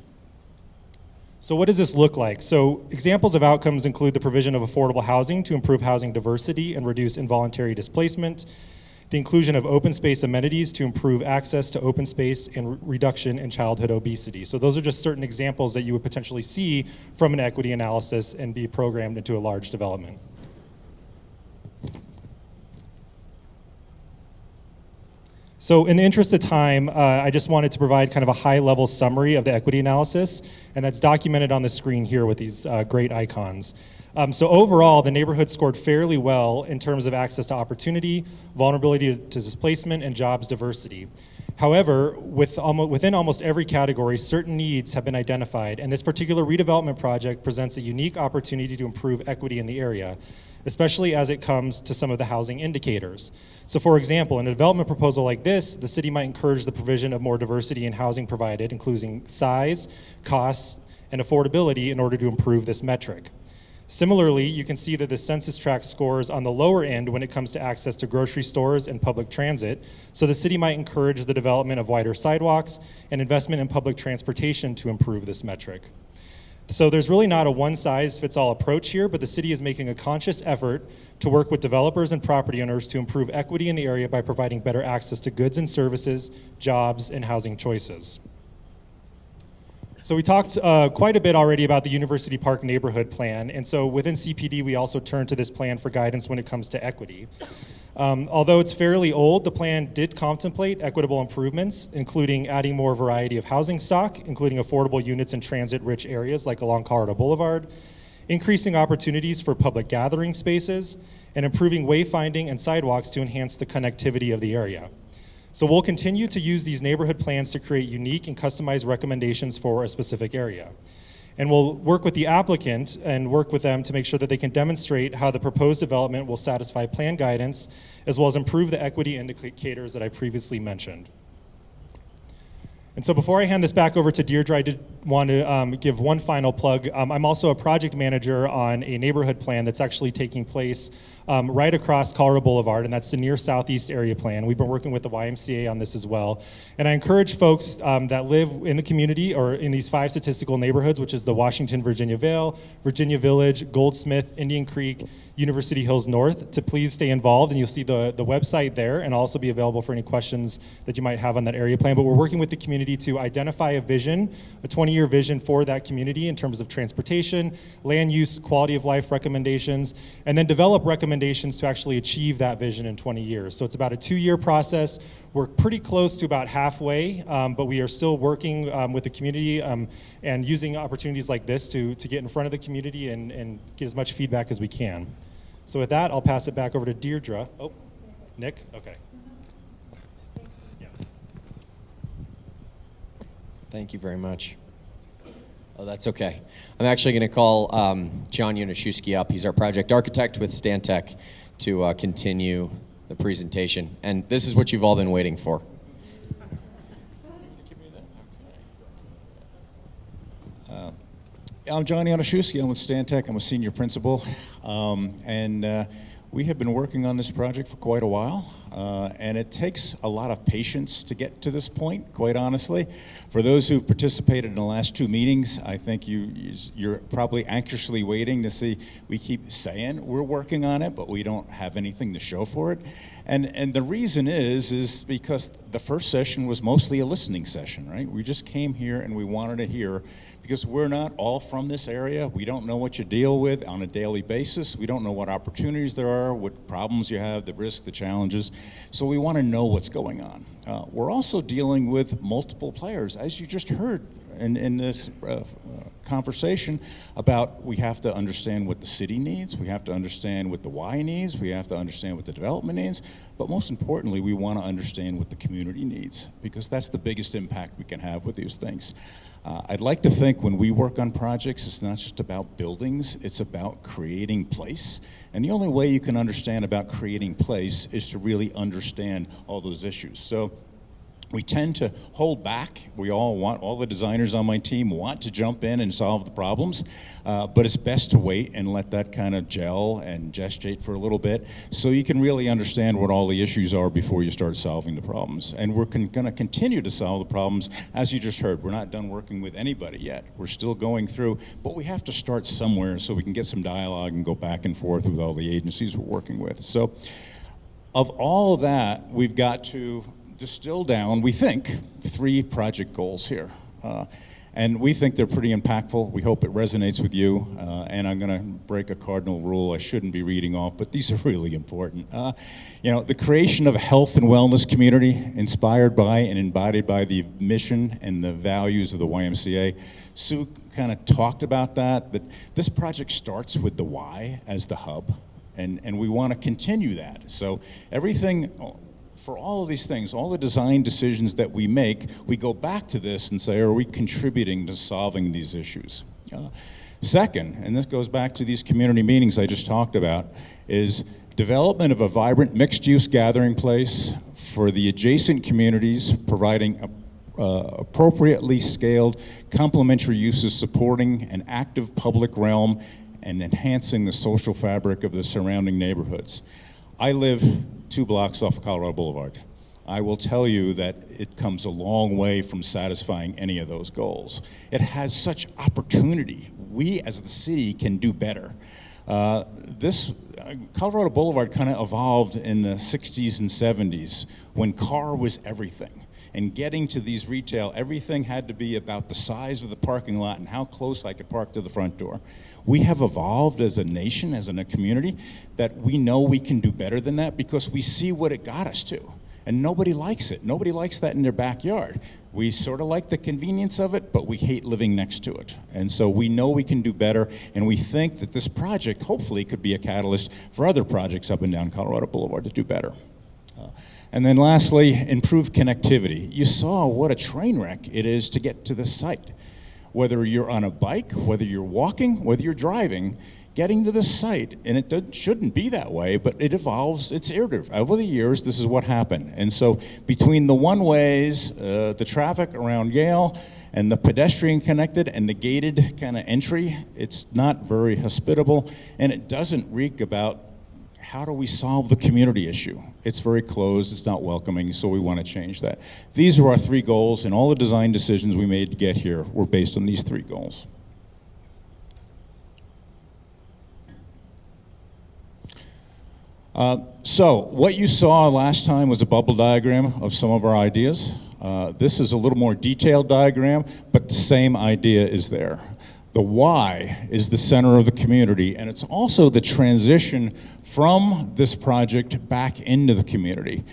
So what does this look like? So examples of outcomes include the provision of affordable housing to improve housing diversity and reduce involuntary displacement, the inclusion of open space amenities to improve access to open space and reduction in childhood obesity. So those are just certain examples that you would potentially see from an equity analysis and be programmed into a large development. So in the interest of time, I just wanted to provide kind of a high-level summary of the equity analysis, and that's documented on the screen here with these great icons. So overall, the neighborhood scored fairly well in terms of access to opportunity, vulnerability to displacement, and jobs diversity. However, within almost every category, certain needs have been identified, and this particular redevelopment project presents a unique opportunity to improve equity in the area, especially as it comes to some of the housing indicators. So for example, in a development proposal like this, the city might encourage the provision of more diversity in housing provided, including size, costs, and affordability in order to improve this metric. Similarly, you can see that the census tract scores on the lower end when it comes to access to grocery stores and public transit, so the city might encourage the development of wider sidewalks and investment in public transportation to improve this metric. So there's really not a one-size-fits-all approach here, but the city is making a conscious effort to work with developers and property owners to improve equity in the area by providing better access to goods and services, jobs, and housing choices. So we talked quite a bit already about the University Park Neighborhood Plan, and so within CPD we also turn to this plan for guidance when it comes to equity. Although it's fairly old, the plan did contemplate equitable improvements, including adding more variety of housing stock, including affordable units in transit-rich areas like along Colorado Boulevard, increasing opportunities for public gathering spaces, and improving wayfinding and sidewalks to enhance the connectivity of the area. So we'll continue to use these neighborhood plans to create unique and customized recommendations for a specific area. And we'll work with the applicant and work with them to make sure that they can demonstrate how the proposed development will satisfy plan guidance, as well as improve the equity indicators that I previously mentioned. And so before I hand this back over to Deirdre, I did want to give one final plug. I'm also a project manager on a neighborhood plan that's actually taking place right across Colorado Boulevard, and that's the near southeast area plan. We've been working with the YMCA on this as well. And I encourage folks that live in the community or in these 5 statistical neighborhoods, which is the Washington, Virginia Vale, Virginia Village, Goldsmith, Indian Creek, University Hills North, to please stay involved. And you'll see the website there, and I'll also be available for any questions that you might have on that area plan. But we're working with the community to identify a vision, a 20-year vision for that community in terms of transportation, land use, quality of life recommendations, and then develop recommendations to actually achieve that vision in 20 years. So it's about a 2-year process. We're pretty close to about halfway, but we are still working with the community and using opportunities like this to get in front of the community and get as much feedback as we can. So with that, I'll pass it back over to Deirdre. Oh, Nick? Okay. Yeah. Thank you very much. Oh, that's okay. I'm actually going to call John Unishewski up. He's our project architect with Stantec to continue the presentation. And this is what you've all been waiting for. I'm John Unishewski. I'm with Stantec. I'm a senior principal. We have been working on this project for quite a while, and it takes a lot of patience to get to this point, quite honestly. For those who've participated in the last 2 meetings, I think you're probably anxiously waiting to see. We keep saying we're working on it, but we don't have anything to show for it. And the reason is because the first session was mostly a listening session, right? We just came here and we wanted to hear, because we're not all from this area. We don't know what you deal with on a daily basis. We don't know what opportunities there are, what problems you have, the risks, the challenges. So we want to know what's going on. We're also dealing with multiple players, as you just heard in this conversation about, we have to understand what the city needs, we have to understand what the Y needs, we have to understand what the development needs, but most importantly, we want to understand what the community needs, because that's the biggest impact we can have with these things. I'd like to think when we work on projects, it's not just about buildings, it's about creating place. And the only way you can understand about creating place is to really understand all those issues. So we tend to hold back. All the designers on my team want to jump in and solve the problems, but it's best to wait and let that kind of gel and gestate for a little bit so you can really understand what all the issues are before you start solving the problems. And we're going to continue to solve the problems, as you just heard. We're not done working with anybody yet. We're still going through, but we have to start somewhere so we can get some dialogue and go back and forth with all the agencies we're working with. So of all of that, we've got to distill down, we think, 3 project goals here. And we think they're pretty impactful. We hope it resonates with you. And I'm going to break a cardinal rule I shouldn't be reading off, but these are really important. The creation of a health and wellness community inspired by and embodied by the mission and the values of the YMCA. Sue kind of talked about that this project starts with the Y as the hub, and we want to continue that. So everything, for all of these things, all the design decisions that we make, we go back to this and say, are we contributing to solving these issues? Second, and this goes back to these community meetings I just talked about, is development of a vibrant mixed-use gathering place for the adjacent communities, providing appropriately scaled complementary uses supporting an active public realm and enhancing the social fabric of the surrounding neighborhoods. I live 2 blocks off Colorado Boulevard. I will tell you that it comes a long way from satisfying any of those goals. It has such opportunity we as the city can do better. Colorado Boulevard kind of evolved in the 60s and 70s when car was everything. And getting to these retail, everything had to be about the size of the parking lot and how close I could park to the front door. We have evolved as a nation, as in a community, that we know we can do better than that because we see what it got us to. And nobody likes it. Nobody likes that in their backyard. We sort of like the convenience of it, but we hate living next to it. And so we know we can do better, and we think that this project hopefully could be a catalyst for other projects up and down Colorado Boulevard to do better. And then lastly, improve connectivity. You saw what a train wreck it is to get to the site. Whether you're on a bike, whether you're walking, whether you're driving, getting to the site, and it shouldn't be that way, but it evolves, it's iterative. Over the years, this is what happened. And so between the one-ways, the traffic around Yale, and the pedestrian connected and the gated kind of entry, it's not very hospitable, and it doesn't reek about how do we solve the community issue? It's very closed, it's not welcoming, so we want to change that. These are our 3 goals, and all the design decisions we made to get here were based on these 3 goals. So what you saw last time was a bubble diagram of some of our ideas. This is a little more detailed diagram, but the same idea is there. The why is the center of the community, and it's also the transition from this project back into the community.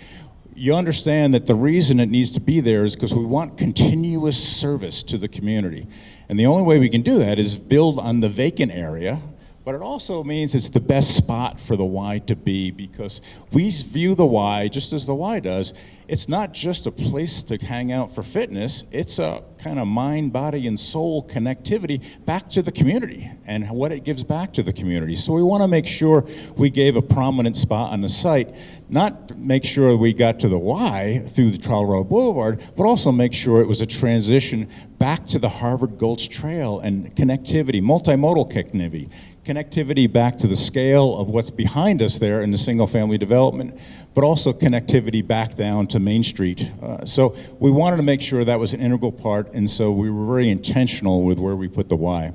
You understand that the reason it needs to be there is because we want continuous service to the community. And the only way we can do that is build on the vacant area, but it also means it's the best spot for the Y to be, because we view the Y just as the Y does. It's not just a place to hang out for fitness, it's a kind of mind, body, and soul connectivity back to the community and what it gives back to the community. So we want to make sure we gave a prominent spot on the site, not make sure we got to the Y through the Colorado Boulevard, but also make sure it was a transition back to the Harvard Gulch Trail and connectivity, multimodal connectivity back to the scale of what's behind us there in the single-family development, but also connectivity back down to Main Street. So we wanted to make sure that was an integral part, and so we were very intentional with where we put the Y.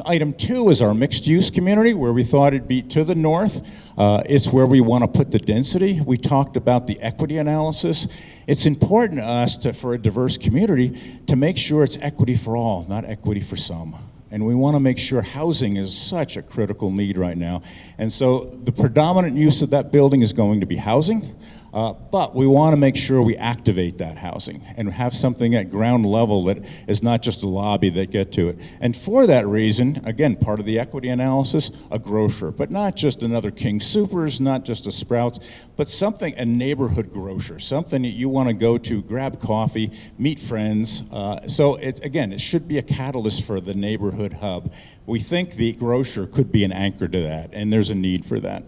Item 2 is our mixed-use community, where we thought it'd be to the north. It's where we want to put the density. We talked about the equity analysis. It's important to us, for a diverse community, to make sure it's equity for all, not equity for some. And we want to make sure housing is such a critical need right now. And so the predominant use of that building is going to be housing. But we want to make sure we activate that housing and have something at ground level that is not just a lobby that get to it. And for that reason, again, part of the equity analysis, a grocer, but not just another King Soopers, not just a Sprouts, but something, a neighborhood grocer, something that you want to go to, grab coffee, meet friends. So it's, again, it should be a catalyst for the neighborhood hub. We think the grocer could be an anchor to that, and there's a need for that.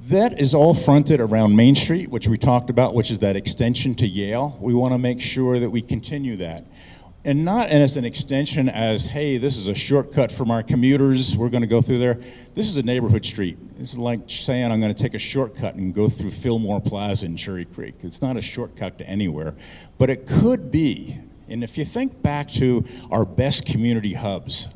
That is all fronted around Main Street, which we talked about, which is that extension to Yale. We want to make sure that we continue that. And not as an extension as, hey, this is a shortcut from our commuters, we're going to go through there. This is a neighborhood street. It's like saying I'm going to take a shortcut and go through Fillmore Plaza in Cherry Creek. It's not a shortcut to anywhere, but it could be. And if you think back to our best community hubs,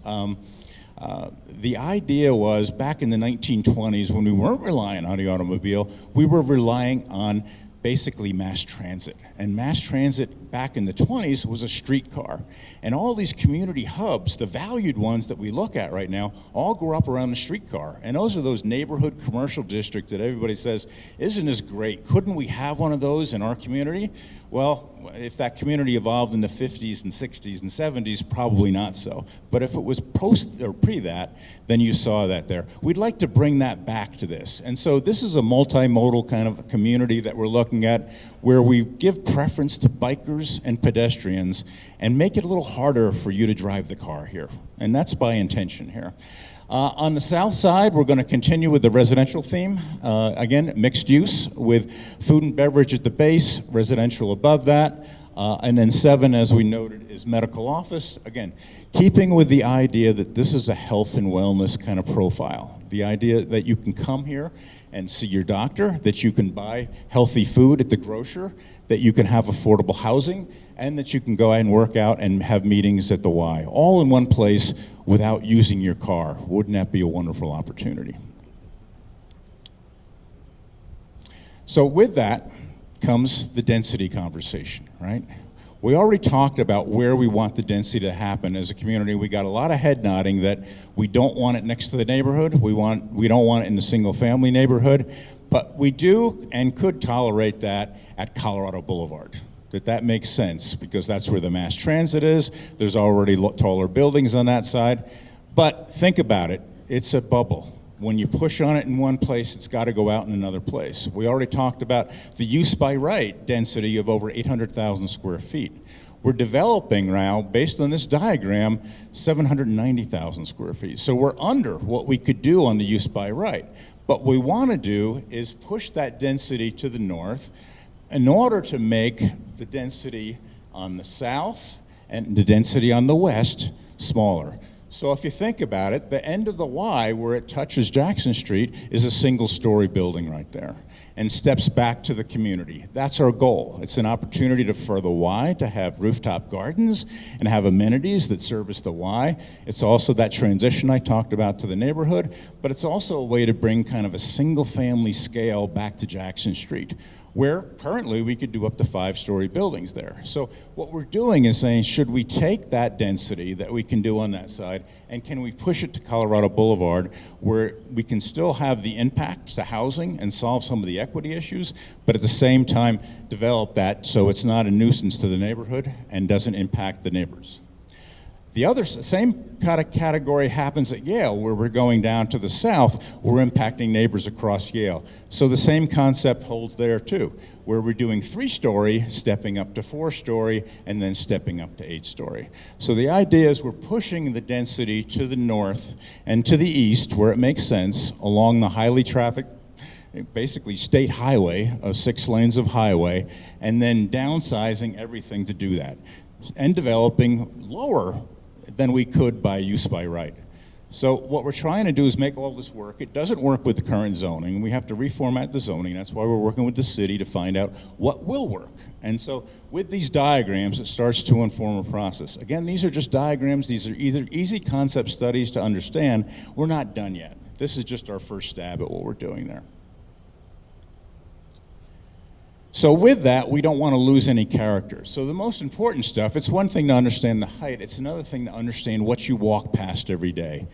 the idea was back in the 1920s, when we weren't relying on the automobile, we were relying on basically mass transit. And mass transit back in the 20s was a streetcar. And all these community hubs, the valued ones that we look at right now, all grew up around the streetcar. And those are those neighborhood commercial districts that everybody says, isn't this great? Couldn't we have one of those in our community? Well, if that community evolved in the 50s and 60s and 70s, probably not so. But if it was post or pre that, then you saw that there. We'd like to bring that back to this. And so this is a multimodal kind of community that we're looking at, where we give preference to bikers and pedestrians and make it a little harder for you to drive the car here. And that's by intention here. On the south side, we're going to continue with the residential theme. Again, mixed use with food and beverage at the base, residential above that. And then 7, as we noted, is medical office. Again, keeping with the idea that this is a health and wellness kind of profile. The idea that you can come here and see your doctor, that you can buy healthy food at the grocer, that you can have affordable housing, and that you can go out and work out and have meetings at the Y, all in one place without using your car. Wouldn't that be a wonderful opportunity? So with that comes the density conversation, right? We already talked about where we want the density to happen as a community. We got a lot of head nodding that we don't want it next to the neighborhood. We don't want it in a single family neighborhood, but we do and could tolerate that at Colorado Boulevard. That makes sense because that's where the mass transit is. There's already taller buildings on that side. But think about it, it's a bubble. When you push on it in one place, it's got to go out in another place. We already talked about the use by right density of over 800,000 square feet. We're developing now, based on this diagram, 790,000 square feet. So we're under what we could do on the use by right. What we want to do is push that density to the north in order to make the density on the south and the density on the west smaller. So if you think about it, the end of the Y where it touches Jackson Street is a single-story building right there and steps back to the community. That's our goal. It's an opportunity for the Y to have rooftop gardens and have amenities that service the Y. It's also that transition I talked about to the neighborhood, but it's also a way to bring kind of a single-family scale back to Jackson Street, where currently we could do up to 5-story buildings there. So what we're doing is saying, should we take that density that we can do on that side, and can we push it to Colorado Boulevard, where we can still have the impact to housing and solve some of the equity issues, but at the same time develop that so it's not a nuisance to the neighborhood and doesn't impact the neighbors. The other same kind of category happens at Yale, where we're going down to the south, we're impacting neighbors across Yale. So the same concept holds there too, where we're doing 3-story, stepping up to 4-story, and then stepping up to 8-story. So the idea is we're pushing the density to the north and to the east, where it makes sense, along the highly trafficked, basically state highway of 6 lanes of highway, and then downsizing everything to do that, and developing lower than we could by use by right. So what we're trying to do is make all this work. It doesn't work with the current zoning. We have to reformat the zoning. That's why we're working with the city to find out what will work. And so with these diagrams, it starts to inform a process. Again, these are just diagrams. These are either easy concept studies to understand. We're not done yet. This is just our first stab at what we're doing there. So with that, we don't want to lose any character. So the most important stuff, it's one thing to understand the height, it's another thing to understand what you walk past every day.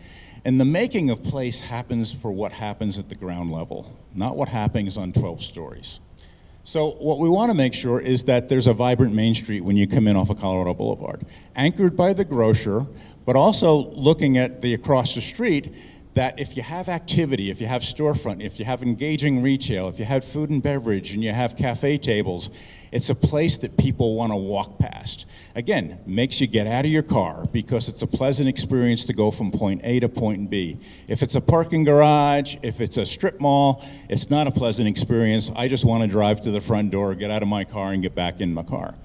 And the making of place happens for what happens at the ground level, not what happens on 12 stories. So what we want to make sure is that there's a vibrant Main Street when you come in off of Colorado Boulevard, anchored by the grocer, but also looking at the across the street, that if you have activity, if you have storefront, if you have engaging retail, if you have food and beverage, and you have cafe tables, it's a place that people want to walk past. Again, makes you get out of your car because it's a pleasant experience to go from point A to point B. If it's a parking garage, if it's a strip mall, it's not a pleasant experience. I just want to drive to the front door, get out of my car, and get back in my car.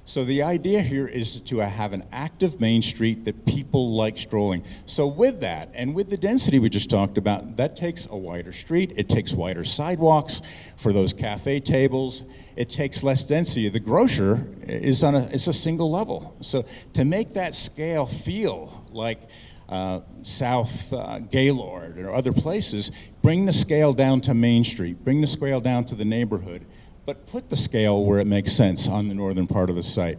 So the idea here is to have an active Main Street that people like strolling. So with that, and with the density we just talked about, that takes a wider street, it takes wider sidewalks for those cafe tables, it takes less density. The grocer is it's a single level. So to make that scale feel like South Gaylord or other places, bring the scale down to Main Street, bring the scale down to the neighborhood, but put the scale where it makes sense on the northern part of the site.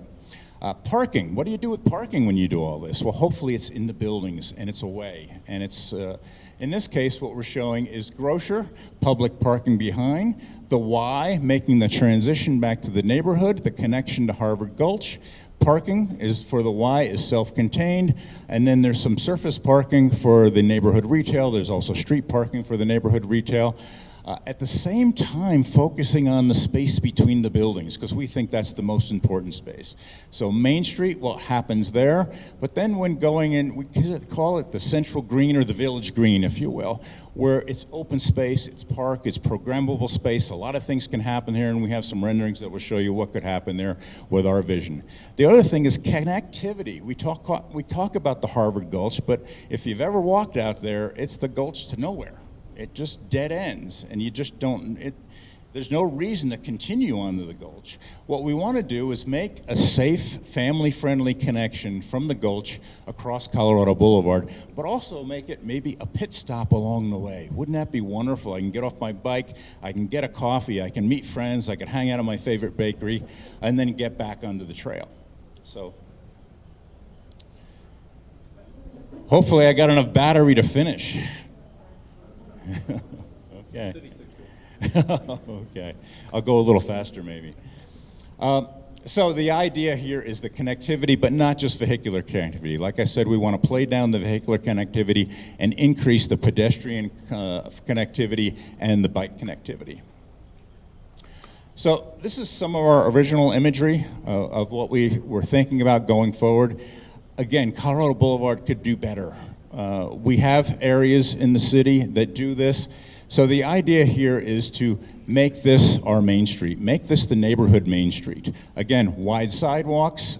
Parking, what do you do with parking when you do all this? Well, hopefully it's in the buildings and it's away. And it's, in this case, what we're showing is grocer, public parking behind, the Y making the transition back to the neighborhood, the connection to Harvard Gulch. Parking is for the Y is self-contained, and then there's some surface parking for the neighborhood retail. There's also street parking for the neighborhood retail. At the same time, focusing on the space between the buildings, because we think that's the most important space. So Main Street, what happens there, but then when going in, we call it the central green or the village green, if you will, where it's open space, it's park, it's programmable space. A lot of things can happen here, and we have some renderings that will show you what could happen there with our vision. The other thing is connectivity. We talk about the Harvard Gulch, but if you've ever walked out there, it's the gulch to nowhere. It just dead ends, and you just don't, there's no reason to continue onto the Gulch. What we want to do is make a safe, family-friendly connection from the Gulch across Colorado Boulevard, but also make it maybe a pit stop along the way. Wouldn't that be wonderful? I can get off my bike, I can get a coffee, I can meet friends, I can hang out at my favorite bakery, and then get back onto the trail. So, hopefully I got enough battery to finish. Okay. Okay, I'll go a little faster maybe. So the idea here is the connectivity, but not just vehicular connectivity. Like I said, we want to play down the vehicular connectivity and increase the pedestrian connectivity and the bike connectivity. So this is some of our original imagery of what we were thinking about going forward. Again, Colorado Boulevard could do better. We have areas in the city that do this. So the idea here is to make this our main street, make this the neighborhood main street. Again, wide sidewalks,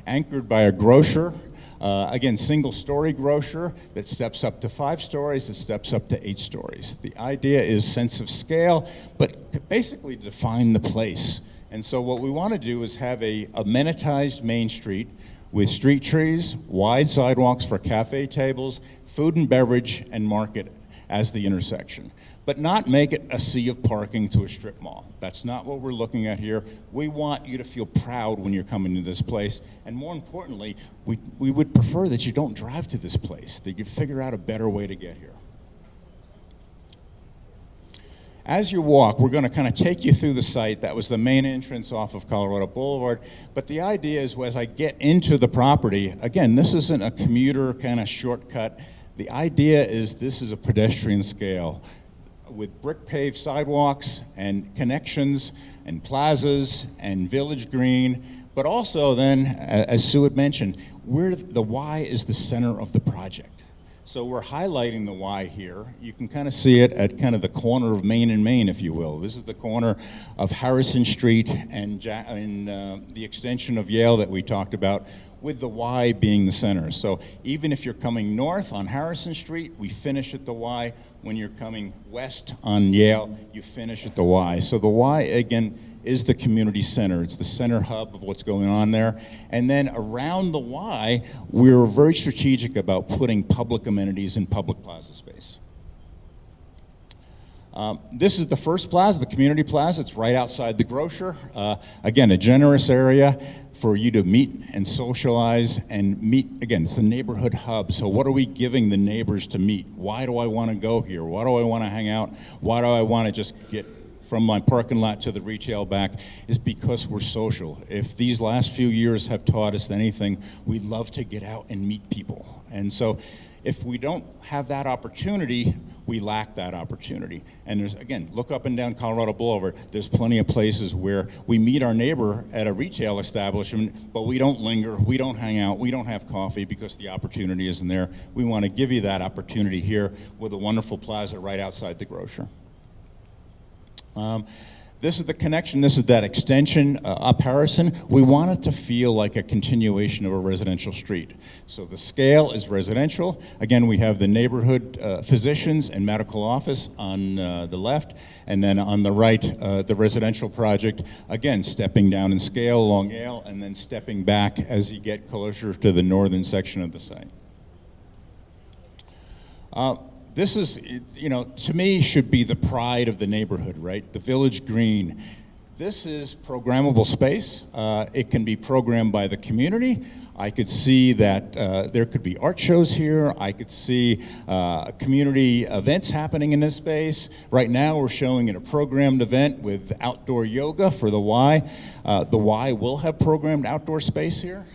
anchored by a grocer. Again, single-story grocer that steps up to 5 stories, that steps up to 8 stories. The idea is sense of scale, but basically define the place. And so what we want to do is have a amenitized main street with street trees, wide sidewalks for cafe tables, food and beverage, and market as the intersection, but not make it a sea of parking to a strip mall. That's not what we're looking at here. We want you to feel proud when you're coming to this place, and more importantly, we would prefer that you don't drive to this place, that you figure out a better way to get here. As you walk, we're going to kind of take you through the site. That was the main entrance off of Colorado Boulevard. But the idea is, as I get into the property, again, this isn't a commuter kind of shortcut. The idea is this is a pedestrian scale with brick paved sidewalks and connections and plazas and village green, but also then, as Sue had mentioned, the Y is the center of the project. So we're highlighting the Y here. You can kind of see it at kind of the corner of Main and Main, if you will. This is the corner of Harrison Street and the extension of Yale that we talked about, with the Y being the center. So even if you're coming north on Harrison Street, we finish at the Y. When you're coming west on Yale, you finish at the Y. So the Y, again, is the community center. It's the center hub of what's going on there. And then around the Y, we're very strategic about putting public amenities in public plaza space. This is the first plaza, the community plaza. It's right outside the grocer. Again, a generous area for you to meet and socialize and meet. Again, it's the neighborhood hub. So what are we giving the neighbors to meet? Why do I want to go here? Why do I want to hang out? Why do I want to just get from my parking lot to the retail back? Is because we're social. If these last few years have taught us anything, we love to get out and meet people. And so if we don't have that opportunity, we lack that opportunity. And there's, again, look up and down Colorado Boulevard. There's plenty of places where we meet our neighbor at a retail establishment, but we don't linger, we don't hang out, we don't have coffee because the opportunity isn't there. We want to give you that opportunity here with a wonderful plaza right outside the grocer. This is the connection, this is that extension up Harrison. We want it to feel like a continuation of a residential street. So the scale is residential. Again, we have the neighborhood physicians and medical office on the left, and then on the right, the residential project, again, stepping down in scale along Yale, and then stepping back as you get closer to the northern section of the site. This is, you know, to me, should be the pride of the neighborhood, right? The village green. This is programmable space. It can be programmed by the community. I could see that there could be art shows here. I could see community events happening in this space. Right now, we're showing it a programmed event with outdoor yoga for the Y. The Y will have programmed outdoor space here.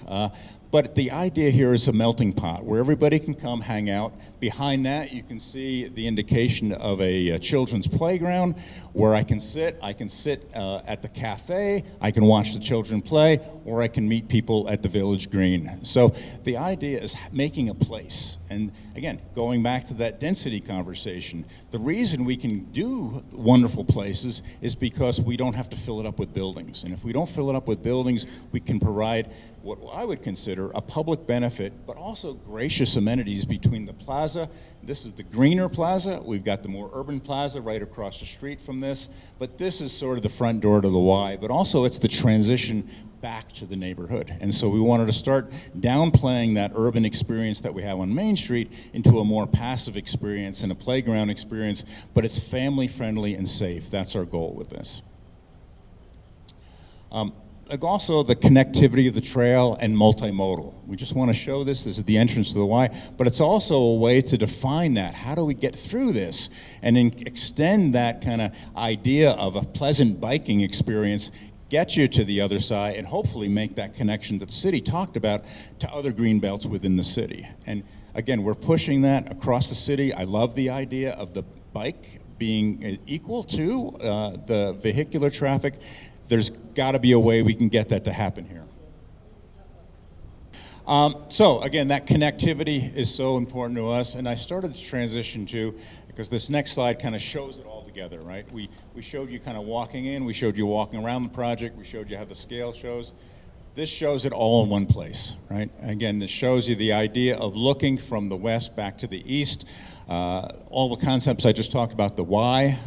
But the idea here is a melting pot where everybody can come hang out. Behind that, you can see the indication of a children's playground where I can sit at the cafe, I can watch the children play, or I can meet people at the Village Green. So the idea is making a place. And again, going back to that density conversation, the reason we can do wonderful places is because we don't have to fill it up with buildings. And if we don't fill it up with buildings, we can provide what I would consider a public benefit, but also gracious amenities between the plaza. This is the greener plaza. We've got the more urban plaza right across the street from this. But this is sort of the front door to the Y, but also it's the transition back to the neighborhood. And so we wanted to start downplaying that urban experience that we have on Main Street into a more passive experience and a playground experience, but it's family friendly and safe. That's our goal with this. Also the connectivity of the trail and multimodal. We just want to show this. This is the entrance to the Y, but it's also a way to define that. How do we get through this and then extend that kind of idea of a pleasant biking experience, get you to the other side, and hopefully make that connection that the city talked about to other green belts within the city. And again, we're pushing that across the city. I love the idea of the bike being equal to the vehicular traffic. There's got to be a way we can get that to happen here. So again, that connectivity is so important to us, and I started to transition to, because this next slide kind of shows it all together, right? We showed you kind of walking in, we showed you walking around the project, we showed you how the scale shows. This shows it all in one place, right? Again, this shows you the idea of looking from the west back to the east. All the concepts I just talked about, the Y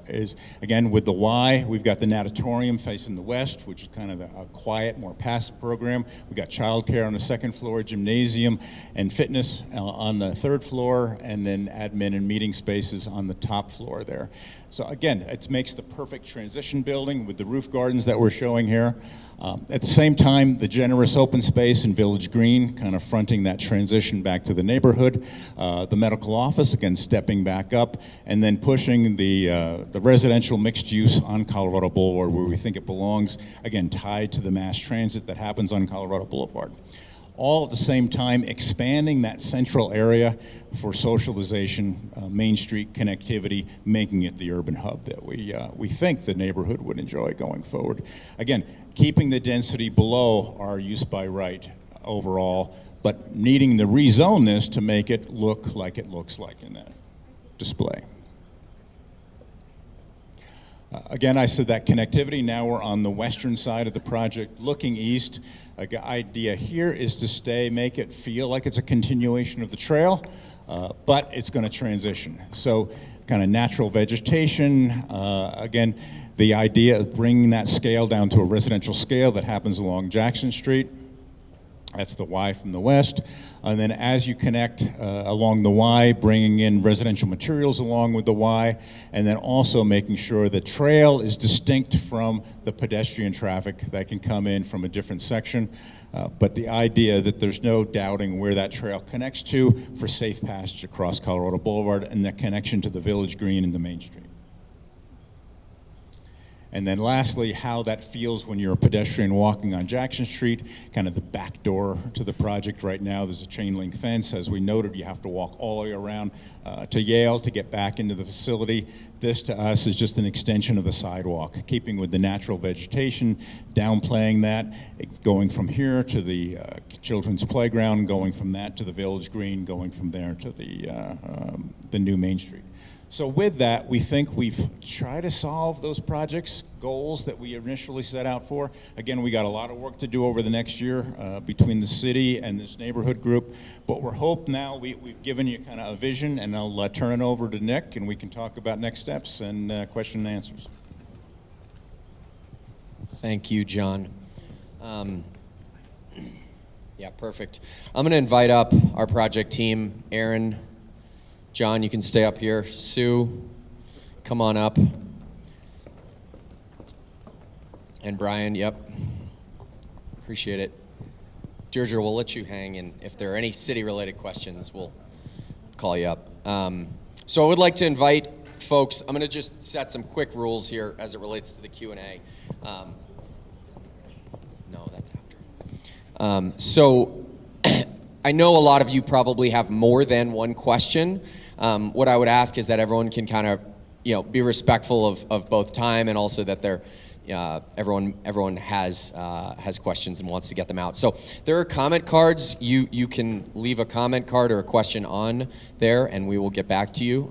is, again, with the Y, we've got the natatorium facing the west, which is kind of a quiet, more passive program. We've got childcare on the second floor, gymnasium and fitness on the third floor, and then admin and meeting spaces on the top floor there. So again, it makes the perfect transition building with the roof gardens that we're showing here. At the same time, the generous open space in Village Green, kind of fronting that transition back to the neighborhood. The medical office, again, stepping back up, and then pushing the residential mixed use on Colorado Boulevard where we think it belongs, again, tied to the mass transit that happens on Colorado Boulevard. All at the same time expanding that central area for socialization, Main Street connectivity, making it the urban hub that we think the neighborhood would enjoy going forward. Again, keeping the density below our use by right overall, but needing to rezone this to make it look like it looks like in that display. Again, I said that connectivity. Now we're on the western side of the project, looking east. The idea here is to make it feel like it's a continuation of the trail, but it's going to transition. So kind of natural vegetation, again, the idea of bringing that scale down to a residential scale that happens along Jackson Street. That's the Y from the west. And then as you connect along the Y, bringing in residential materials along with the Y, and then also making sure the trail is distinct from the pedestrian traffic that can come in from a different section. But the idea that there's no doubting where that trail connects to for safe passage across Colorado Boulevard and the connection to the Village Green and the Main Street. And then lastly, how that feels when you're a pedestrian walking on Jackson Street, kind of the back door to the project right now. There's a chain link fence. As we noted, you have to walk all the way around to Yale to get back into the facility. This to us is just an extension of the sidewalk, keeping with the natural vegetation, downplaying that, going from here to the children's playground, going from that to the Village Green, going from there to the new Main Street. So with that, we think we've tried to solve those projects, goals that we initially set out for. Again, we got a lot of work to do over the next year between the city and this neighborhood group, but we're hoping now we've given you kind of a vision, and I'll turn it over to Nick, and we can talk about next steps and question and answers. Thank you, John. Yeah, perfect. I'm going to invite up our project team, Aaron, John, you can stay up here. Sue, come on up. And Brian, yep. Appreciate it. Deirdre, we'll let you hang, and if there are any city-related questions, we'll call you up. So I would like to invite folks, I'm going to just set some quick rules here as it relates to the Q&A. No, that's after. So I know a lot of you probably have more than one question. What I would ask is that everyone can kind of, be respectful of both time, and also that they're, everyone has questions and wants to get them out. So there are comment cards. You can leave a comment card or a question on there, and we will get back to you.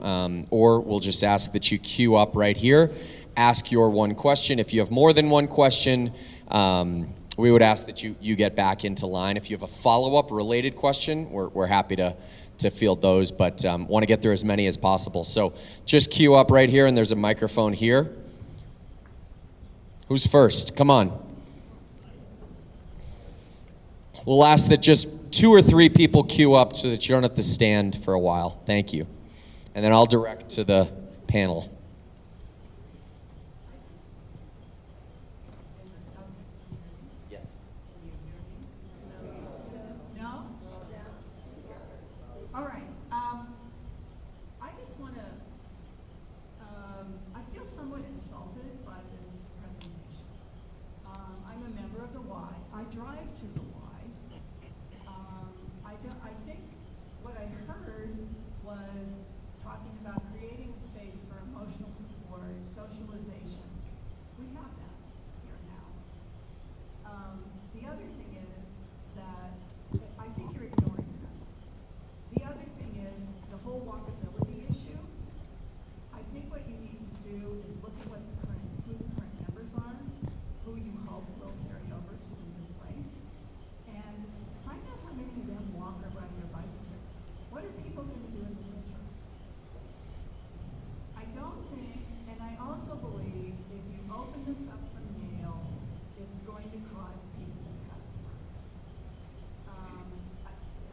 Or we'll just ask that you queue up right here, ask your one question. If you have more than one question, we would ask that you get back into line. If you have a follow-up related question, we're happy to field those, but want to get through as many as possible. So just queue up right here, and there's a microphone here. Who's first? Come on. We'll ask that just 2 or 3 people queue up so that you don't have to stand for a while. Thank you. And then I'll direct to the panel. Yes. No? All right. I just want to, I feel somewhat insulted by this presentation. I'm a member of the Y. I drive to the Y. I think what I heard was talking about creating space for emotional support, socialization. We have that here now. The other thing is that I think you're ignoring that. The other thing is the whole walkability issue. I think what you need to do is look at what who the current members are, who you hope will carry over to the new place, and find out how many of them walk or ride their bikes here. What are people going to do in the winter? I don't think, and I also believe if you open this up for mail, it's going to cause people to cut work.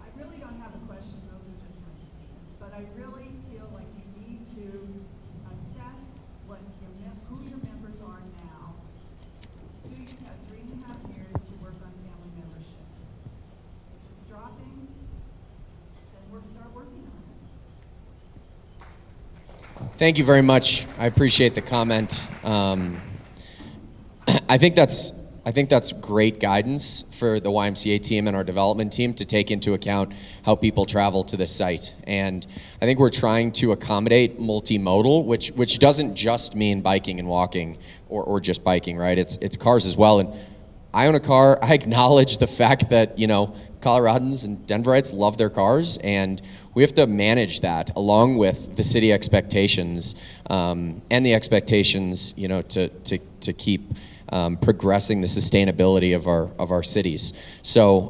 I really don't have a question, those are just my statements, but I really feel like you need to assess who your members are now. So you have 3.5 years to work on family membership. If it's dropping, then we'll start working on it. Thank you very much. I appreciate the comment. I think that's great guidance for the YMCA team and our development team to take into account how people travel to the site. And I think we're trying to accommodate multimodal, which doesn't just mean biking and walking or just biking, right? It's cars as well. And I own a car. I acknowledge the fact that, Coloradans and Denverites love their cars, and we have to manage that along with the city expectations and the expectations, to keep progressing the sustainability of our cities. So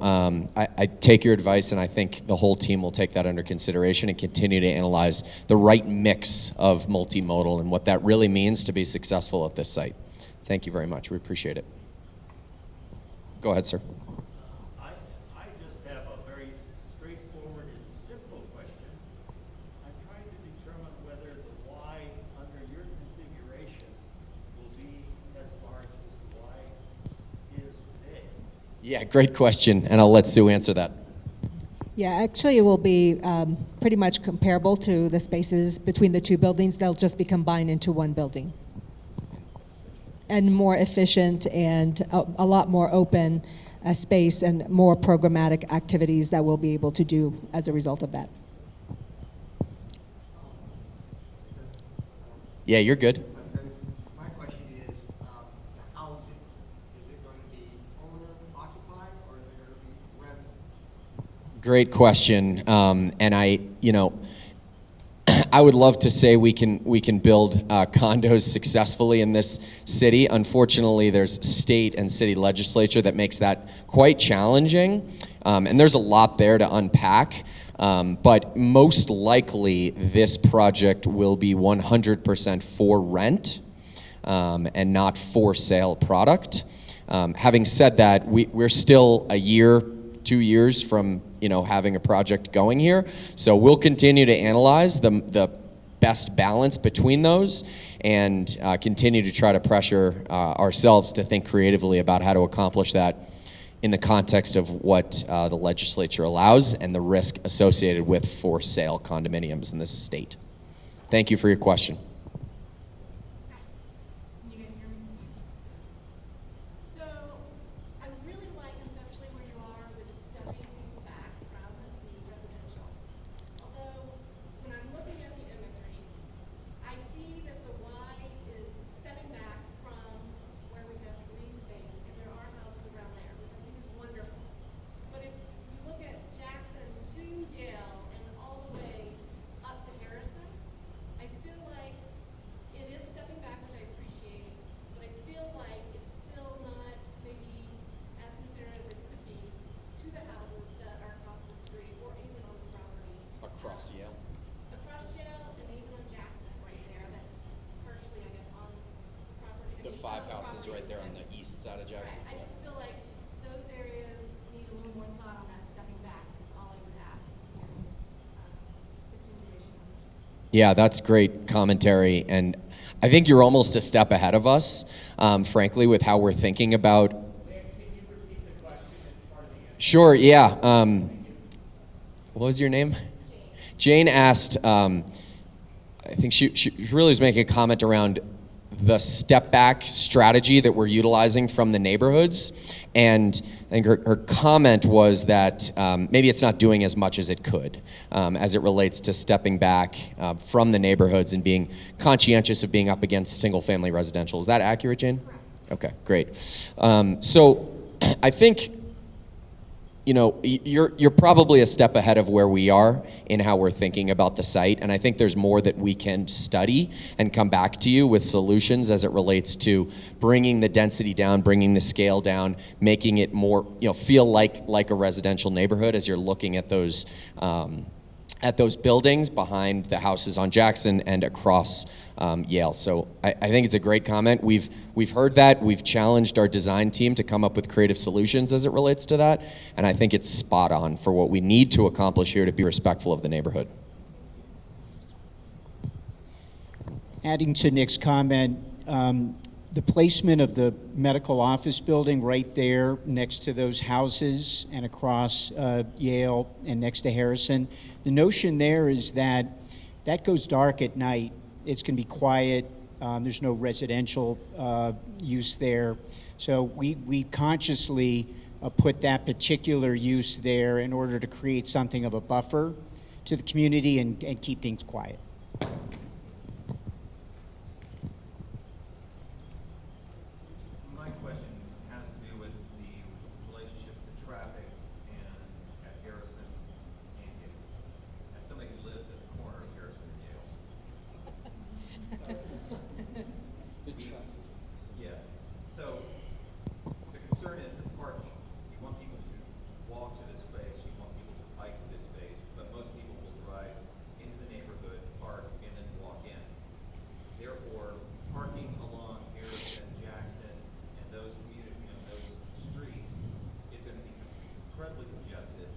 I take your advice, and I think the whole team will take that under consideration and continue to analyze the right mix of multimodal and what that really means to be successful at this site. Thank you very much. We appreciate it. Go ahead, sir. I just have a very straightforward and simple question. I'm trying to determine whether the Y under your configuration will be as large as the Y is today. Yeah, great question, and I'll let Sue answer that. Yeah, actually, it will be pretty much comparable to the spaces between the two buildings. They'll just be combined into one building. And more efficient and a lot more open space and more programmatic activities that we'll be able to do as a result of that. Yeah, you're good. My question is, the housing, is it going to be owner occupied or is it going to be rental? Great question, and I would love to say we can build condos successfully in this city. Unfortunately, there's state and city legislature that makes that quite challenging, and there's a lot there to unpack. But most likely, this project will be 100% for rent and not for sale product. Having said that, we're still a year, 2 years from having a project going here. So we'll continue to analyze the best balance between those and continue to try to pressure ourselves to think creatively about how to accomplish that in the context of what the legislature allows and the risk associated with for sale condominiums in this state. Thank you for your question. Can you guys hear me? So I really like conceptually where you are with stepping things back from the residential. Although when I'm looking at the imagery, I see that the Y is stepping back from where we 5 houses right there on the east side of Jackson. I just feel like those areas need a little more thought on that stepping back, is all I would ask. Continuation of this. Yeah, that's great commentary, and I think you're almost a step ahead of us, frankly, with how we're thinking about. Sure, yeah. What was your name? Jane asked, I think she really was making a comment around the step back strategy that we're utilizing from the neighborhoods. And I think her comment was that maybe it's not doing as much as it could as it relates to stepping back from the neighborhoods and being conscientious of being up against single family residential. Is that accurate, Jane? Okay, great. So I think, you know, you're probably a step ahead of where we are in how we're thinking about the site, and I think there's more that we can study and come back to you with solutions as it relates to bringing the density down, bringing the scale down, making it more, you know, feel like a residential neighborhood as you're looking at those buildings behind the houses on Jackson and across Yale. So I think it's a great comment. We've heard that. We've challenged our design team to come up with creative solutions as it relates to that, and I think it's spot on for what we need to accomplish here to be respectful of the neighborhood. Adding to Nick's comment, the placement of the medical office building right there next to those houses and across Yale and next to Harrison, the notion there is that that goes dark at night. It's going to be quiet. There's no residential use there. So we consciously put that particular use there in order to create something of a buffer to the community and keep things quiet. My question has to do with the relationship to traffic and at Harrison and Yale. As somebody who lives at the corner of Harrison and Yale. Yeah. So the concern is the parking. You want people to walk to this space, you want people to bike to this space, but most people will drive into the neighborhood, park, and then walk in. Therefore, parking along Harrison, Jackson, and those those streets is going to be incredibly congested,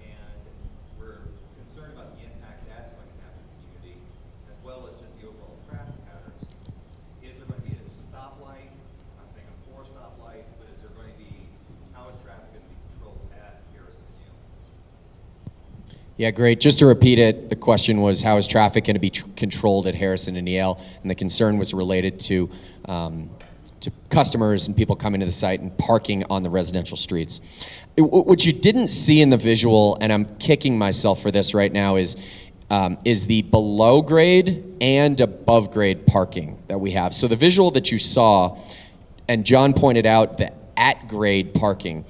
and we're concerned about the impact that's going to have on the community, as well as just the overall traffic patterns. Is there going to be a stoplight? I'm not saying a 4 stoplight, but is there going to be, how is traffic going to be controlled at Harrison and Yale? Yeah, great. Just to repeat it, the question was, how is traffic going to be controlled at Harrison and Yale? And the concern was related to customers and people coming to the site and parking on the residential streets. What you didn't see in the visual, and I'm kicking myself for this right now, is the below grade and above grade parking that we have. So the visual that you saw, and John pointed out the at grade parking,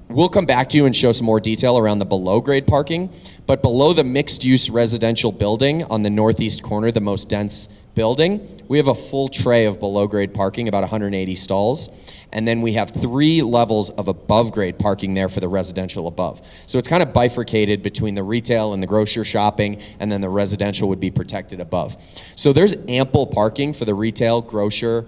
we'll come back to you and show some more detail around the below grade parking, but below the mixed use residential building on the northeast corner, the most dense building, we have a full tray of below grade parking, about 180 stalls, and then we have 3 levels of above grade parking there for the residential above. So it's kind of bifurcated between the retail and the grocer shopping, and then the residential would be protected above. So there's ample parking for the retail, grocer.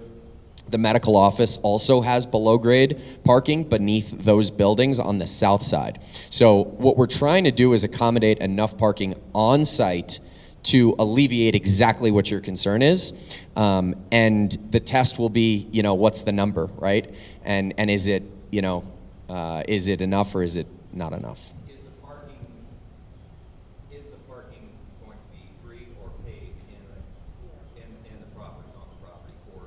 The medical office also has below grade parking beneath those buildings on the south side. So what we're trying to do is accommodate enough parking on site to alleviate exactly what your concern is. And the test will be, you know, what's the number, right? And is it, you know, is it enough or is it not enough? Is the parking going to be free or paid in the property, on the property, for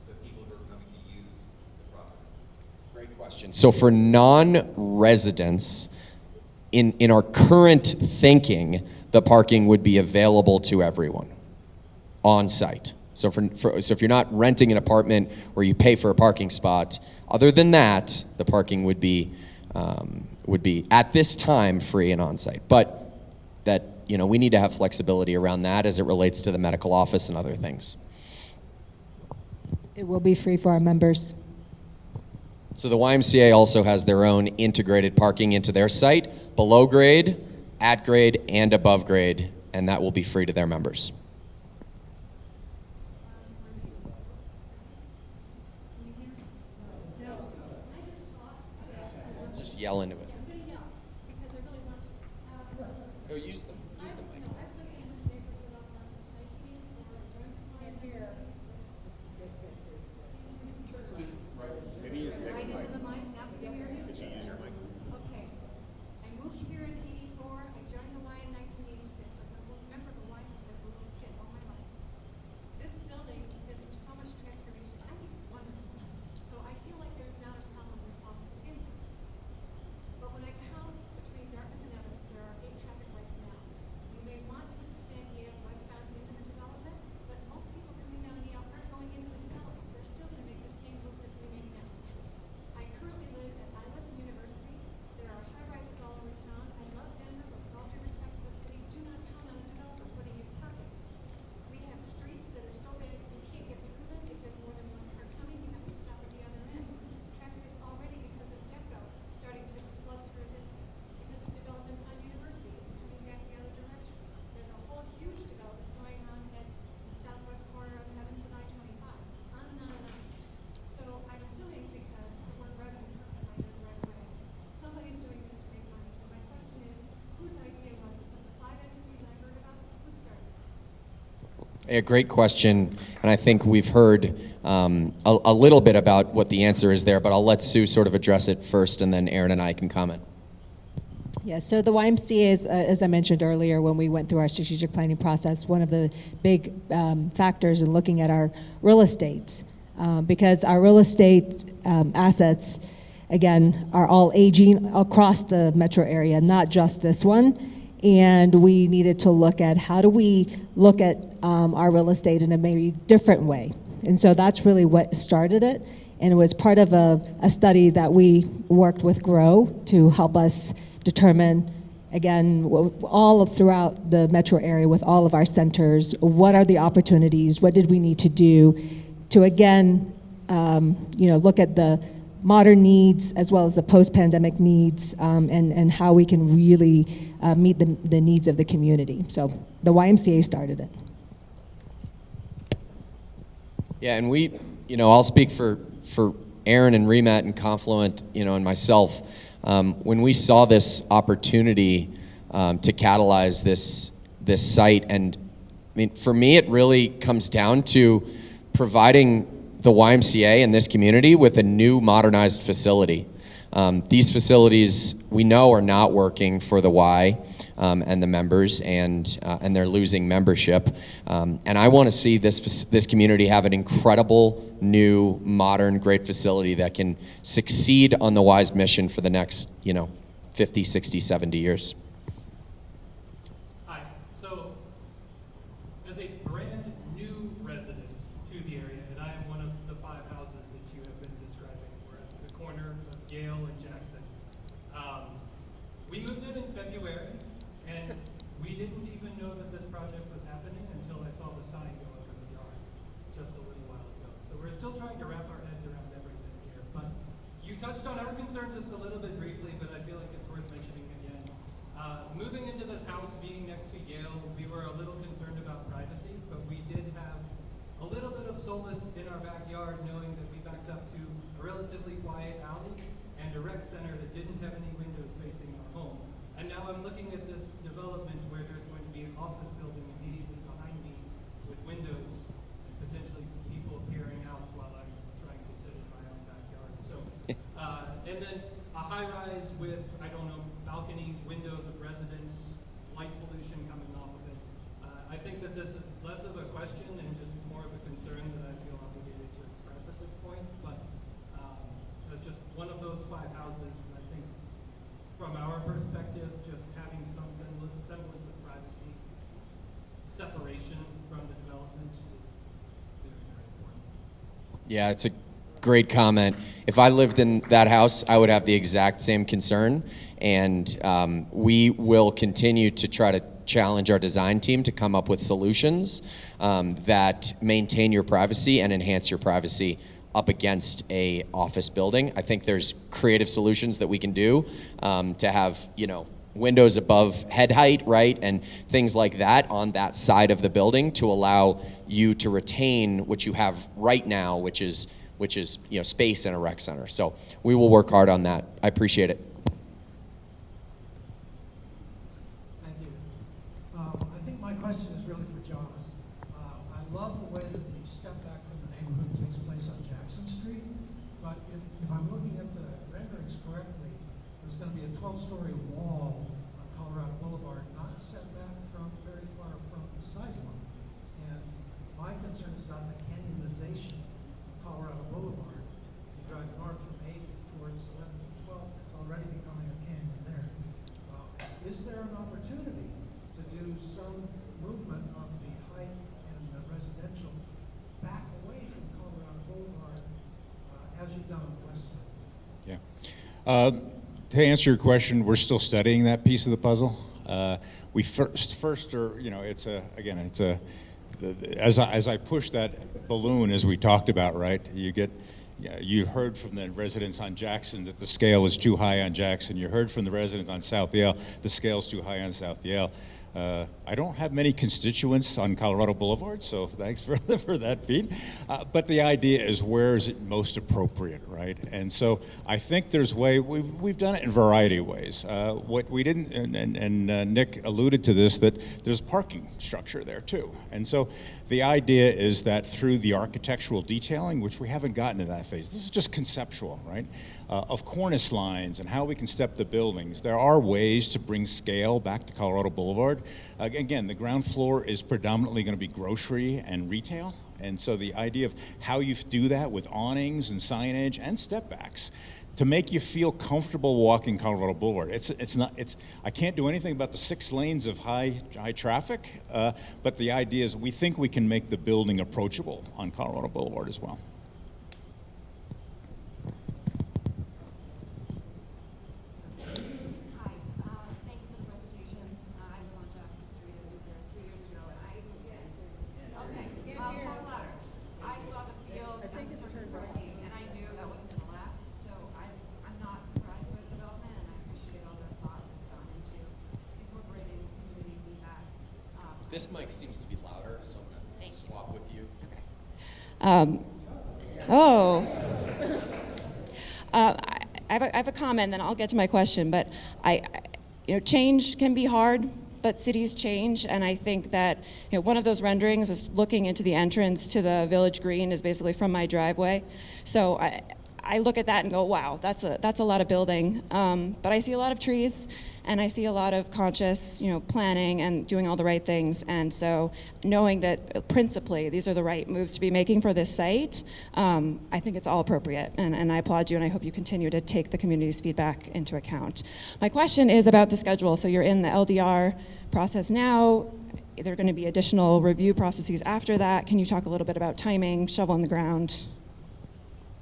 the people who are coming to use the property? Great question. So for non-residents, in our current thinking, the parking would be available to everyone on site. So so if you're not renting an apartment where you pay for a parking spot, other than that, the parking would be at this time free and on site. But that, you know, we need to have flexibility around that as it relates to the medical office and other things. It will be free for our members. So the YMCA also has their own integrated parking into their site, below grade, at grade, and above grade, and that will be free to their members. just yell into it. I'm gonna yell, because I really want to. Oh, use them. Use them. No, I've lived in this neighborhood since 1984. I joined this in 1996. Maybe use the mic. Now can you hear me? Could you use your mic? Okay. I moved here in '84. I joined the Y in 1986. I've been a member of the Y since I was a little kid all my life. This building has been through so much transformation. I think it's wonderful. So I feel like there's not a problem we solved to begin with. But when I count between Dartmouth and Evans, there are 8 traffic lights now. We may want to extend Yale westbound into the development, but most people coming down Yale aren't going into the development. They're still going to make the same loop that we make now. I currently live at University. There are high rises all over town. I love Denver, but with all due respect to the city, do not count on a developer putting in parking. We have streets that are so bad you can't get through them. If there's more than one car coming, you have to stop at the other end. Traffic is already, because of DECO, starting to flood through this way. Because of developments on University, it's coming back the other direction. There's a whole huge development going on at the southwest corner of Evans and I-25. On and on and on. So I'm assuming, because the word revenue comes to my ears right away, somebody's doing this to make money. And my question is, whose idea was this? Of the 5 entities I heard about, who started it? A great question, and I think we've heard a little bit about what the answer is there, but I'll let Sue sort of address it first, and then Aaron and I can comment. Yeah, so the YMCA is, as I mentioned earlier, when we went through our strategic planning process, one of the big factors in looking at our real estate, because our real estate assets, again, are all aging across the metro area, not just this one. And we needed to look at how do we look at our real estate in a maybe different way. And so that's really what started it. And it was part of a study that we worked with GROW to help us determine, again, all throughout the metro area with all of our centers, what are the opportunities, what did we need to do to, again, look at the modern needs as well as the post-pandemic needs, and how we can really meet the needs of the community. So the YMCA started it. Yeah, and we, I'll speak for Aaron and Remat and Confluent, and myself. When we saw this opportunity to catalyze this site, and I mean, for me, it really comes down to providing the YMCA and this community with a new modernized facility. These facilities we know are not working for the Y and the members, and they're losing membership. And I want to see this community have an incredible, new, modern, great facility that can succeed on the Y's mission for the next 50, 60, 70 years. Hi. So, as a brand new resident to the area, and I am one of the 5 houses that you have been describing. We're at the corner of Yale and Jackson. We moved in February, and we didn't even know that this project was happening until I saw the sign go up in the yard just a little while ago. So we're still trying to wrap our heads around everything here. But you touched on our concern just a little bit briefly, but I feel like it's worth mentioning again. Moving into this house, being next to Yale, we were a little concerned about privacy, but we did have a little bit of solace in our backyard knowing that we backed up to a relatively quiet alley and a rec center that didn't have any windows facing our home. And now I'm looking at this development where there's going to be an office building immediately behind me with windows and potentially people peering out while I'm trying to sit in my own backyard. So, and then a high rise with, I don't know, balconies, windows of residents, light pollution coming off of it. I think that this is less of a question and just more of a concern that I feel obligated to express at this point. But as just one of those 5 houses, I think from our perspective, just having some semblance of privacy, separation from the development is very, very important. Yeah, it's a great comment. If I lived in that house, I would have the exact same concern, and we will continue to try to challenge our design team to come up with solutions that maintain your privacy and enhance your privacy up against a office building. I think there's creative solutions that we can do to have, windows above head height, right? And things like that on that side of the building to allow you to retain what you have right now, which is space in a rec center. So we will work hard on that. I appreciate it. To answer your question, we're still studying that piece of the puzzle. We first are, it's a, as I push that balloon, as we talked about, right? You heard from the residents on Jackson that the scale is too high on Jackson. You heard from the residents on South Yale, the scale's too high on South Yale. I don't have many constituents on Colorado Boulevard, so thanks for that feed. But the idea is, where is it most appropriate, right? And so I think there's we've done it in a variety of ways. What we didn't, and Nick alluded to this, that there's parking structure there too. And so the idea is that through the architectural detailing, which we haven't gotten to that phase, this is just conceptual, right? Of cornice lines and how we can step the buildings. There are ways to bring scale back to Colorado Boulevard. Again, the ground floor is predominantly going to be grocery and retail. And so the idea of how you do that with awnings and signage and step backs to make you feel comfortable walking Colorado Boulevard. I can't do anything about the 6 lanes of high traffic, but the idea is we think we can make the building approachable on Colorado Boulevard as well. This mic seems to be louder, so I'm going to swap with you. I have a comment, then I'll get to my question. But change can be hard, but cities change, and I think that one of those renderings was looking into the entrance to the Village Green is basically from my driveway. So I look at that and go, wow, that's a lot of building. But I see a lot of trees, and I see a lot of conscious, planning and doing all the right things. And so knowing that principally these are the right moves to be making for this site, I think it's all appropriate. And I applaud you, and I hope you continue to take the community's feedback into account. My question is about the schedule. So you're in the LDR process now. There are going to be additional review processes after that. Can you talk a little bit about timing, shovel in the ground?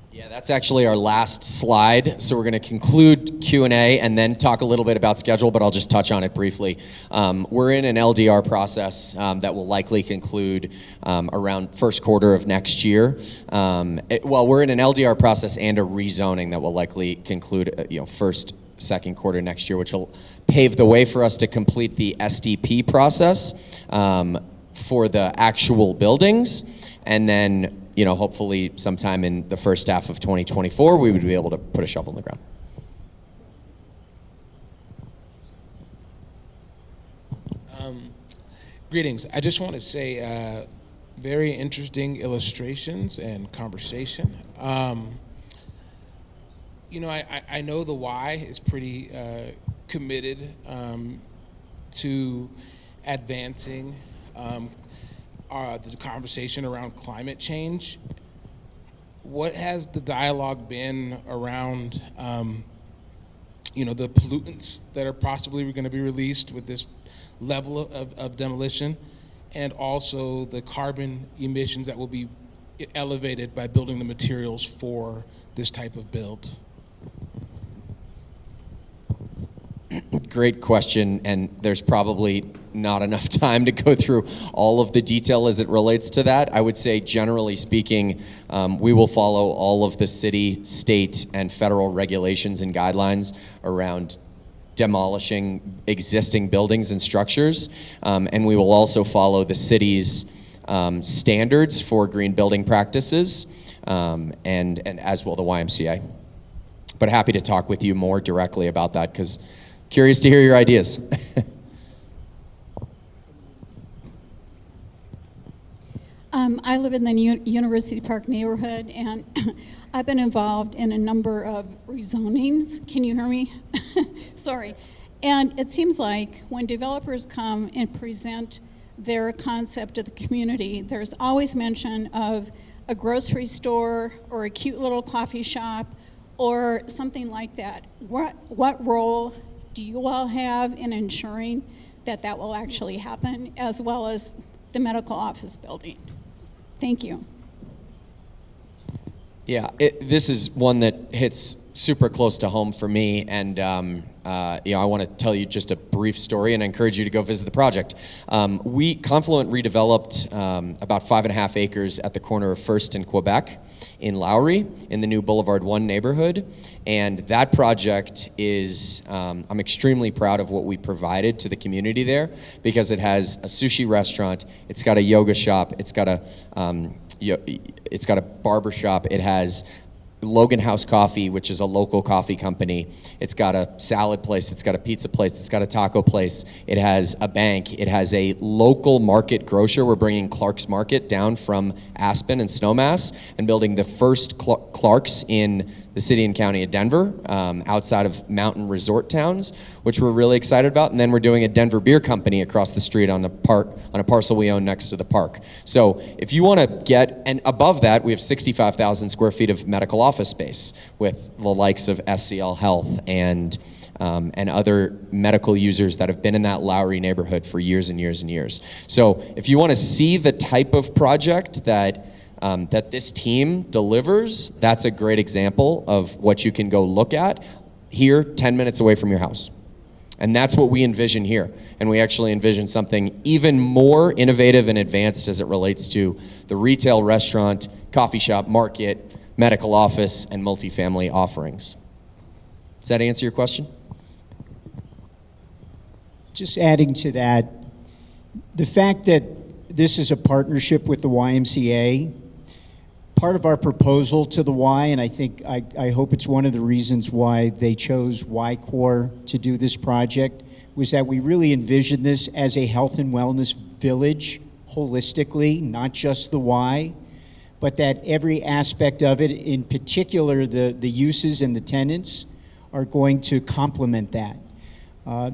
Yeah, that's actually our last slide. So we're going to conclude Q&A and then talk a little bit about schedule, but I'll just touch on it briefly. We're in an LDR process that will likely conclude around first quarter of next year. We're in an LDR process and a rezoning that will likely conclude first, second quarter next year, which will pave the way for us to complete the SDP process for the actual buildings. And then hopefully sometime in the first half of 2024, we would be able to put a shovel in the ground. Greetings. I just want to say very interesting illustrations and conversation. I know the Y is pretty committed to advancing the conversation around climate change. What has the dialogue been around, the pollutants that are possibly going to be released with this level of demolition, and also the carbon emissions that will be elevated by building the materials for this type of build? Great question, and there's probably not enough time to go through all of the detail as it relates to that. I would say, generally speaking, we will follow all of the city, state, and federal regulations and guidelines around demolishing existing buildings and structures, and we will also follow the city's standards for green building practices, and as will the YMCA. But happy to talk with you more directly about that, because curious to hear your ideas. I live in the University Park neighborhood, and I've been involved in a number of rezonings. Can you hear me? Sorry. And it seems like when developers come and present their concept to the community, there's always mention of a grocery store or a cute little coffee shop or something like that. What role do you all have in ensuring that that will actually happen, as well as the medical office building? Thank you. Yeah, this is one that hits super close to home for me, and I want to tell you just a brief story, and I encourage you to go visit the project. Confluent redeveloped about 5.5 acres at the corner of First and Quebec in Lowry in the new Boulevard 1 neighborhood, and that project is, I'm extremely proud of what we provided to the community there, because it has a sushi restaurant, it's got a yoga shop, it's got a barber shop, it has Logan House Coffee, which is a local coffee company. It's got a salad place, it's got a pizza place, it's got a taco place, it has a bank, it has a local market grocer. We're bringing Clark's Market down from Aspen and Snowmass and building the first Clark's in the city and county of Denver, outside of mountain resort towns, which we're really excited about. And then we're doing a Denver beer company across the street on a parcel we own next to the park. So if you want to get, and above that, we have 65,000 square feet of medical office space with the likes of SCL Health and other medical users that have been in that Lowry neighborhood for years and years and years. So if you want to see the type of project that this team delivers, that's a great example of what you can go look at here 10 minutes away from your house. And that's what we envision here. And we actually envision something even more innovative and advanced as it relates to the retail, restaurant, coffee shop, market, medical office, and multifamily offerings. Does that answer your question? Just adding to that, the fact that this is a partnership with the YMCA, part of our proposal to the Y, and I hope it's one of the reasons why they chose Y-Core to do this project, was that we really envision this as a health and wellness village holistically, not just the Y, but that every aspect of it, in particular the uses and the tenants, are going to complement that.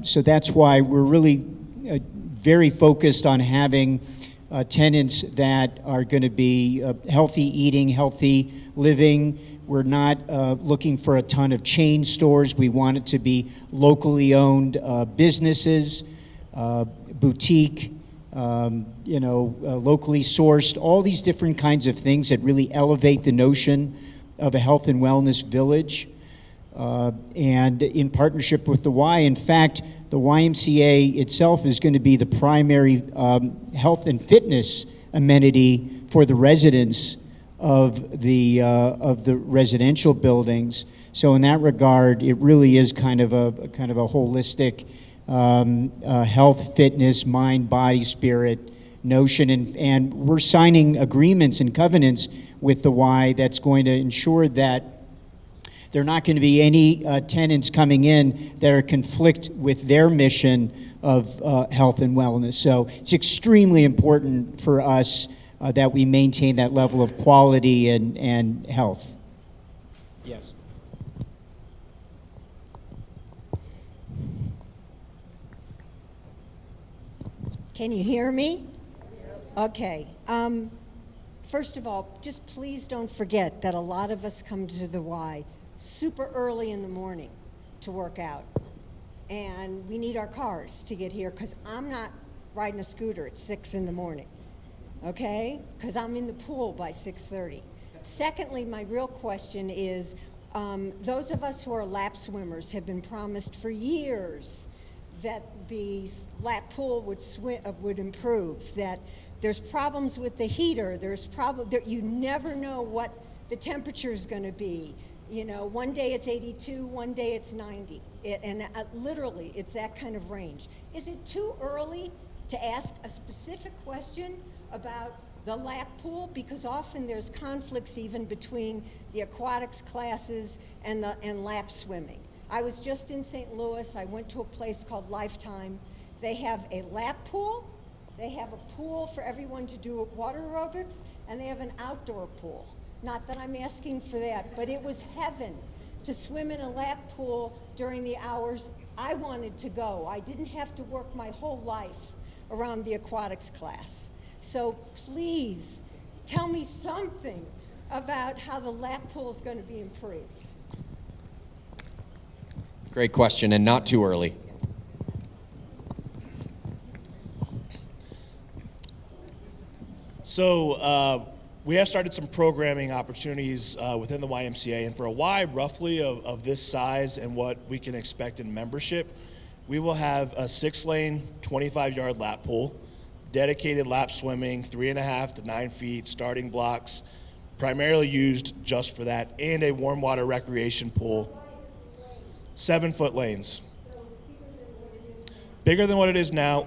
So that's why we're really very focused on having tenants that are going to be healthy eating, healthy living. We're not looking for a ton of chain stores. We want it to be locally owned businesses, boutique, locally sourced, all these different kinds of things that really elevate the notion of a health and wellness village. And in partnership with the Y, in fact, the YMCA itself is going to be the primary health and fitness amenity for the residents of the residential buildings. So in that regard, it really is kind of a holistic health, fitness, mind, body, spirit notion, and we're signing agreements and covenants with the Y that's going to ensure that there are not going to be any tenants coming in that are conflict with their mission of health and wellness. So it's extremely important for us that we maintain that level of quality and health. Yes. Can you hear me? Okay. First of all, just please don't forget that a lot of us come to the Y super early in the morning to work out. And we need our cars to get here, because I'm not riding a scooter at 6 in the morning, okay? Because I'm in the pool by 6:30. Secondly, my real question is, those of us who are lap swimmers have been promised for years that the lap pool would improve, that there's problems with the heater, you never know what the temperature is going to be. You know, one day it's 82, one day it's 90. Literally, it's that kind of range. Is it too early to ask a specific question about the lap pool? Because often there's conflicts even between the aquatics classes and lap swimming. I was just in St. Louis. I went to a place called Lifetime. They have a lap pool, they have a pool for everyone to do water aerobics, and they have an outdoor pool. Not that I'm asking for that, but it was heaven to swim in a lap pool during the hours I wanted to go. I didn't have to work my whole life around the aquatics class. So please tell me something about how the lap pool is going to be improved. Great question, and not too early. So we have started some programming opportunities within the YMCA, and for a Y roughly of this size and what we can expect in membership, we will have a 6-lane, 25-yard lap pool, dedicated lap swimming, 3.5 to 9 feet, starting blocks, primarily used just for that, and a warm water recreation pool, 7-foot lanes. Bigger than what it is now.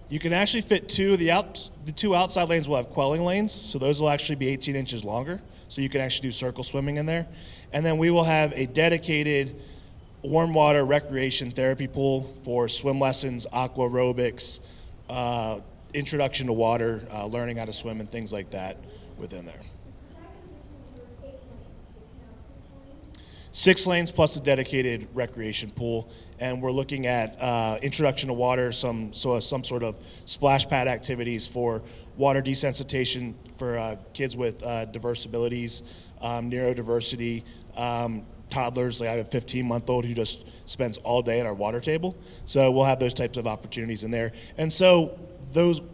You can actually fit two. The two outside lanes will have quelling lanes, so those will actually be 18 inches longer, so you can actually do circle swimming in there. And then we will have a dedicated warm water recreation therapy pool for swim lessons, aqua aerobics, introduction to water, learning how to swim, and things like that within there. 6 lanes plus a dedicated recreation pool, and we're looking at introduction to water, some sort of splash pad activities for water desensitization for kids with diverse abilities, neurodiversity, toddlers. Like I have a 15-month-old who just spends all day at our water table. So we'll have those types of opportunities in there. And so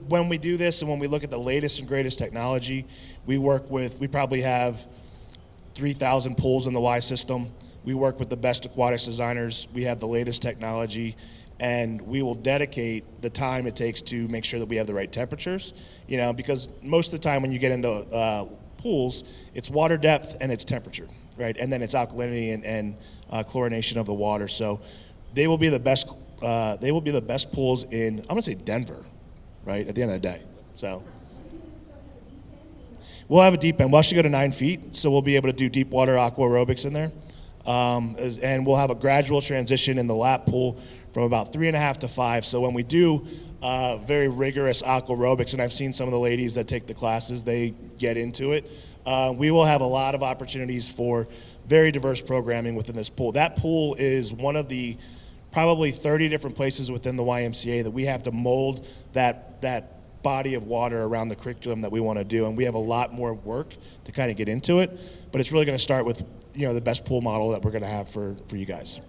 when we do this and when we look at the latest and greatest technology, we probably have 3,000 pools in the Y system. We work with the best aquatics designers. We have the latest technology, and we will dedicate the time it takes to make sure that we have the right temperatures, because most of the time when you get into pools, it's water depth and it's temperature, right? And then it's alkalinity and chlorination of the water. So they will be the best. They will be the best pools in, I'm gonna say Denver, right? At the end of the day. So we'll have a deep end. We'll actually go to 9 feet, so we'll be able to do deep water aqua aerobics in there. And we'll have a gradual transition in the lap pool from about 3.5 to 5. So when we do very rigorous aqua aerobics, and I've seen some of the ladies that take the classes, they get into it. We will have a lot of opportunities for very diverse programming within this pool. That pool is one of the probably 30 different places within the YMCA that we have to mold that body of water around the curriculum that we want to do, and we have a lot more work to kind of get into it, but it's really going to start with the best pool model that we're going to have for you guys.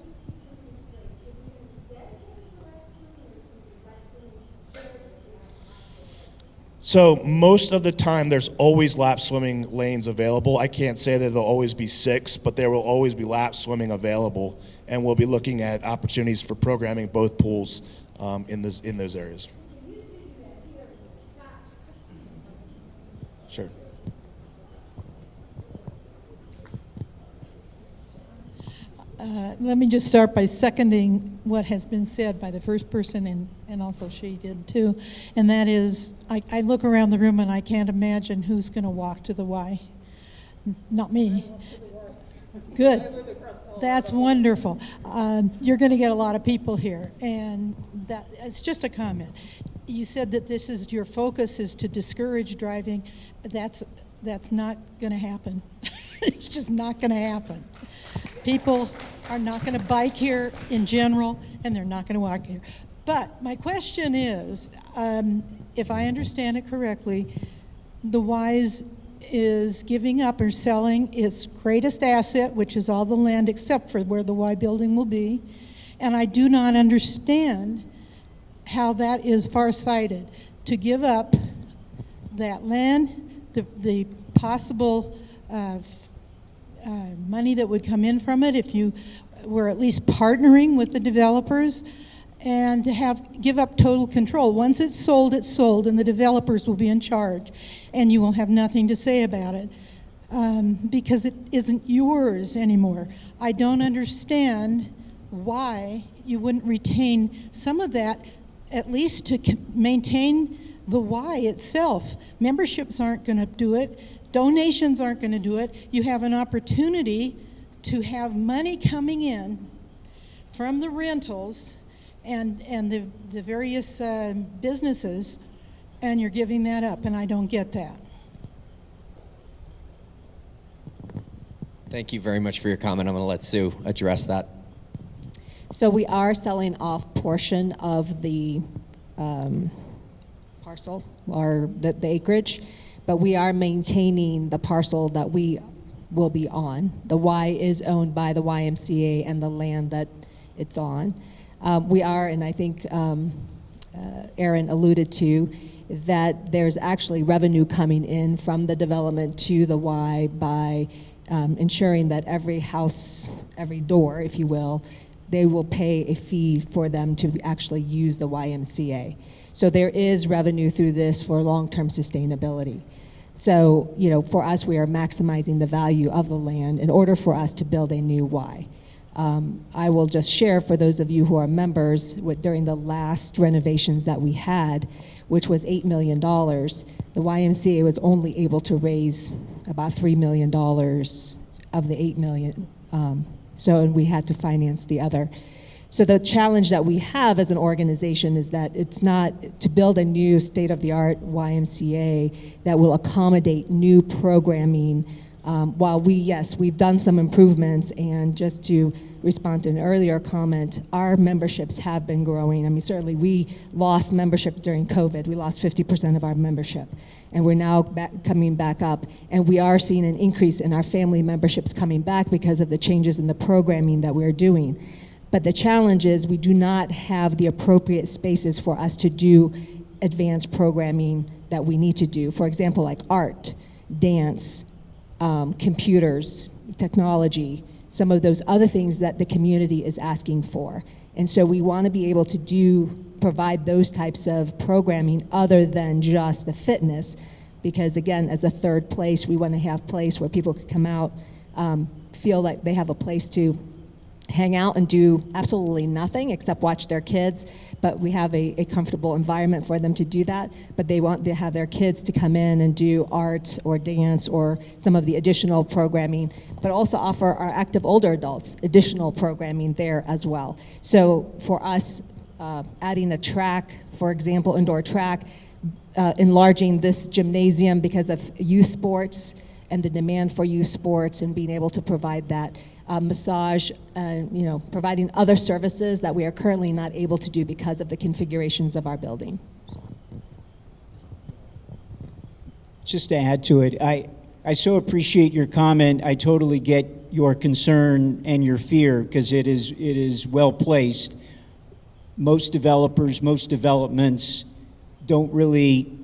So most of the time there's always lap swimming lanes available. I can't say that there'll always be 6, but there will always be lap swimming available, and we'll be looking at opportunities for programming both pools in those areas. Sure. Let me just start by seconding what has been said by the first person, and also she did too. And that is, I look around the room and I can't imagine who's going to walk to the Y. Not me. Good. That's wonderful. You're going to get a lot of people here, and that it's just a comment. You said that this is your focus is to discourage driving. That's not going to happen. It's just not going to happen. People are not going to bike here in general, and they're not going to walk here. But my question is, if I understand it correctly, the Y's is giving up or selling its greatest asset, which is all the land except for where the Y building will be. And I do not understand how that is farsighted, to give up that land, the possible money that would come in from it if you were at least partnering with the developers, and to give up total control. Once it's sold, and the developers will be in charge, and you will have nothing to say about it because it isn't yours anymore. I don't understand why you wouldn't retain some of that, at least to maintain the Y itself. Memberships aren't going to do it. Donations aren't going to do it. You have an opportunity to have money coming in from the rentals and the various businesses, and you're giving that up, and I don't get that. Thank you very much for your comment. I'm going to let Sue address that. So we are selling off portion of the parcel or the acreage, but we are maintaining the parcel that we will be on. The Y is owned by the YMCA and the land that it's on. We are, and I think Aaron alluded to, that there's actually revenue coming in from the development to the Y by ensuring that every house, every door, if you will, they will pay a fee for them to actually use the YMCA. So there is revenue through this for long-term sustainability. So, you know, for us, we are maximizing the value of the land in order for us to build a new Y. I will just share for those of you who are members, during the last renovations that we had, which was $8 million, the YMCA was only able to raise about $3 million of the $8 million. So we had to finance the other. So the challenge that we have as an organization is that it's not to build a new state-of-the-art YMCA that will accommodate new programming. While we've done some improvements, and just to respond to an earlier comment, our memberships have been growing. I mean, certainly we lost membership during COVID. We lost 50% of our membership, and we're now coming back up, and we are seeing an increase in our family memberships coming back because of the changes in the programming that we're doing. But the challenge is we do not have the appropriate spaces for us to do advanced programming that we need to do. For example, like art, dance, computers, technology, some of those other things that the community is asking for. And so we want to be able to provide those types of programming other than just the fitness, because again, as a third place, we want to have a place where people can come out, feel like they have a place to hang out and do absolutely nothing except watch their kids, but we have a comfortable environment for them to do that. But they want to have their kids to come in and do art or dance or some of the additional programming, but also offer our active older adults additional programming there as well. So for us, adding a track, for example, indoor track, enlarging this gymnasium because of youth sports and the demand for youth sports, and being able to provide that. Massage, providing other services that we are currently not able to do because of the configurations of our building. Just to add to it, I so appreciate your comment. I totally get your concern and your fear, because it is well placed. Most developers, most developments don't really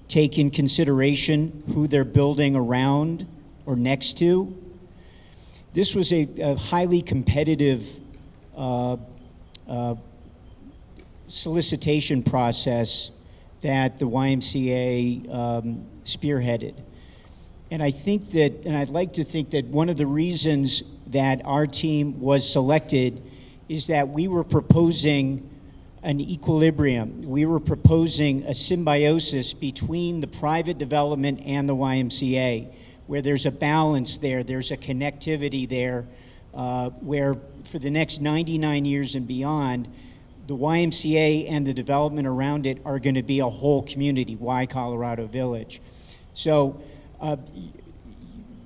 take in consideration who they're building around or next to. This was a highly competitive solicitation process that the YMCA spearheaded. And I think that, and I'd like to think that one of the reasons that our team was selected is that we were proposing an equilibrium. We were proposing a symbiosis between the private development and the YMCA, where there's a balance there, there's a connectivity there, where for the next 99 years and beyond, the YMCA and the development around it are going to be a whole community, Y Colorado Village. So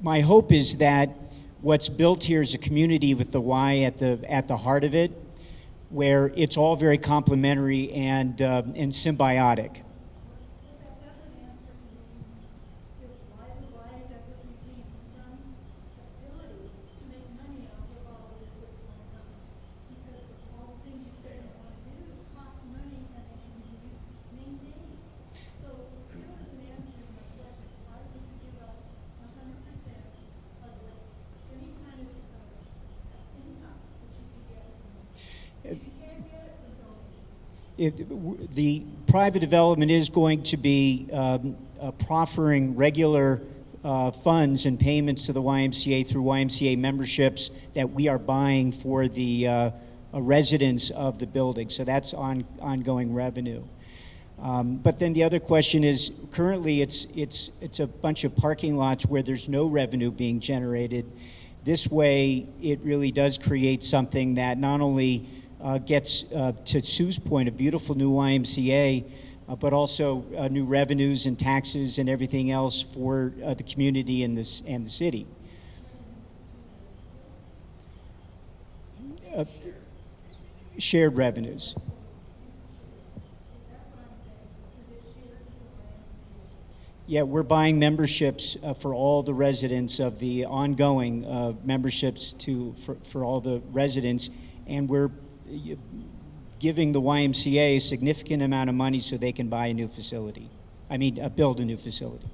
my hope is that what's built here is a community with the Y at the heart of it, where it's all very complementary and symbiotic. The private development is going to be proffering regular funds and payments to the YMCA through YMCA memberships that we are buying for the residents of the building. So that's ongoing revenue. But then the other question is, currently it's a bunch of parking lots where there's no revenue being generated. This way, it really does create something that not only gets, to Sue's point, a beautiful new YMCA, but also new revenues and taxes and everything else for the community and the city. Shared revenues. Yeah, we're buying memberships for all the residents of the ongoing memberships for all the residents, and we're giving the YMCA a significant amount of money so they can buy a new facility. Build a new facility.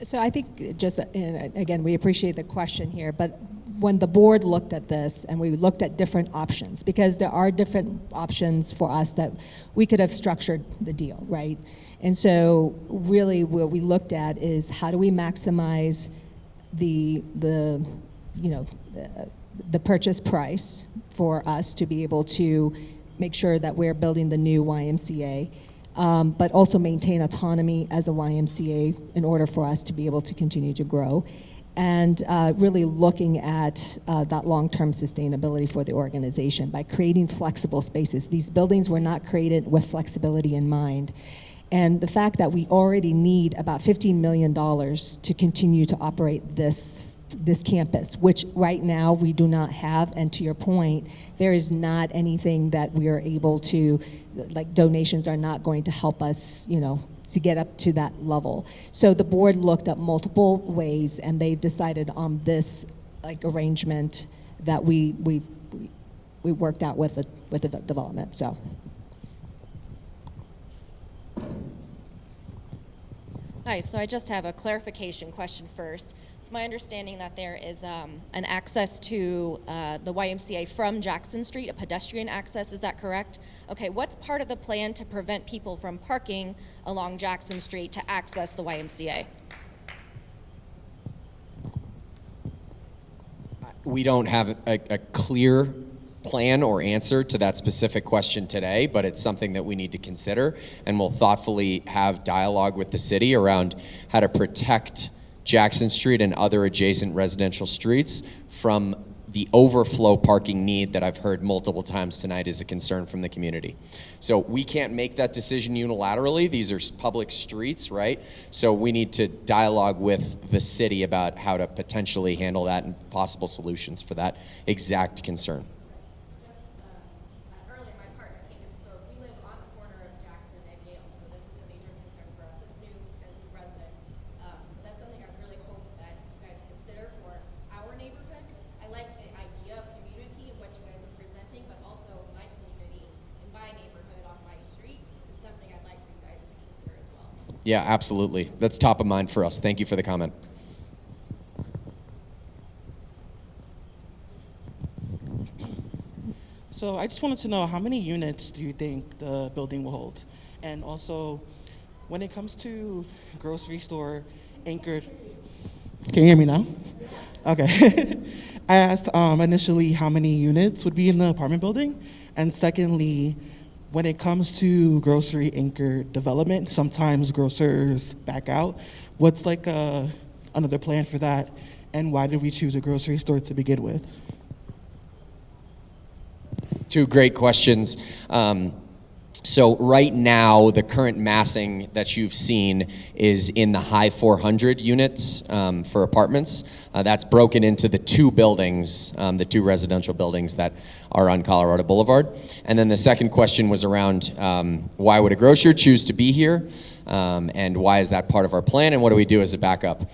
So I think just, and again, we appreciate the question here, but when the board looked at this and we looked at different options, because there are different options for us that we could have structured the deal, right? And so really what we looked at is how do we maximize the purchase price for us to be able to make sure that we're building the new YMCA, but also maintain autonomy as a YMCA in order for us to be able to continue to grow. And really looking at that long-term sustainability for the organization by creating flexible spaces. These buildings were not created with flexibility in mind. And the fact that we already need about $15 million to continue to operate this campus, which right now we do not have, and to your point, there is not anything that we are able to, like donations are not going to help us, to get up to that level. So the board looked at multiple ways and they decided on this arrangement that we worked out with the development, so. Hi, so I just have a clarification question first. It's my understanding that there is an access to the YMCA from Jackson Street, a pedestrian access, is that correct? Okay, what's part of the plan to prevent people from parking along Jackson Street to access the YMCA? We don't have a clear plan or answer to that specific question today, but it's something that we need to consider, and we'll thoughtfully have dialogue with the city around how to protect Jackson Street and other adjacent residential streets from the overflow parking need that I've heard multiple times tonight is a concern from the community. So we can't make that decision unilaterally. These are public streets, right? So we need to dialogue with the city about how to potentially handle that and possible solutions for that exact concern. Yeah, absolutely. That's top of mind for us. Thank you for the comment. So I just wanted to know, how many units do you think the building will hold? And also, when it comes to grocery store anchored, can you hear me now? Okay. I asked initially how many units would be in the apartment building. And secondly, when it comes to grocery anchored development, sometimes grocers back out. What's another plan for that? And why did we choose a grocery store to begin with? Two great questions. So right now, the current massing that you've seen is in the high 400 units for apartments. That's broken into the two buildings, the two residential buildings that are on Colorado Boulevard. And then the second question was around why would a grocer choose to be here? And why is that part of our plan? And what do we do as a backup?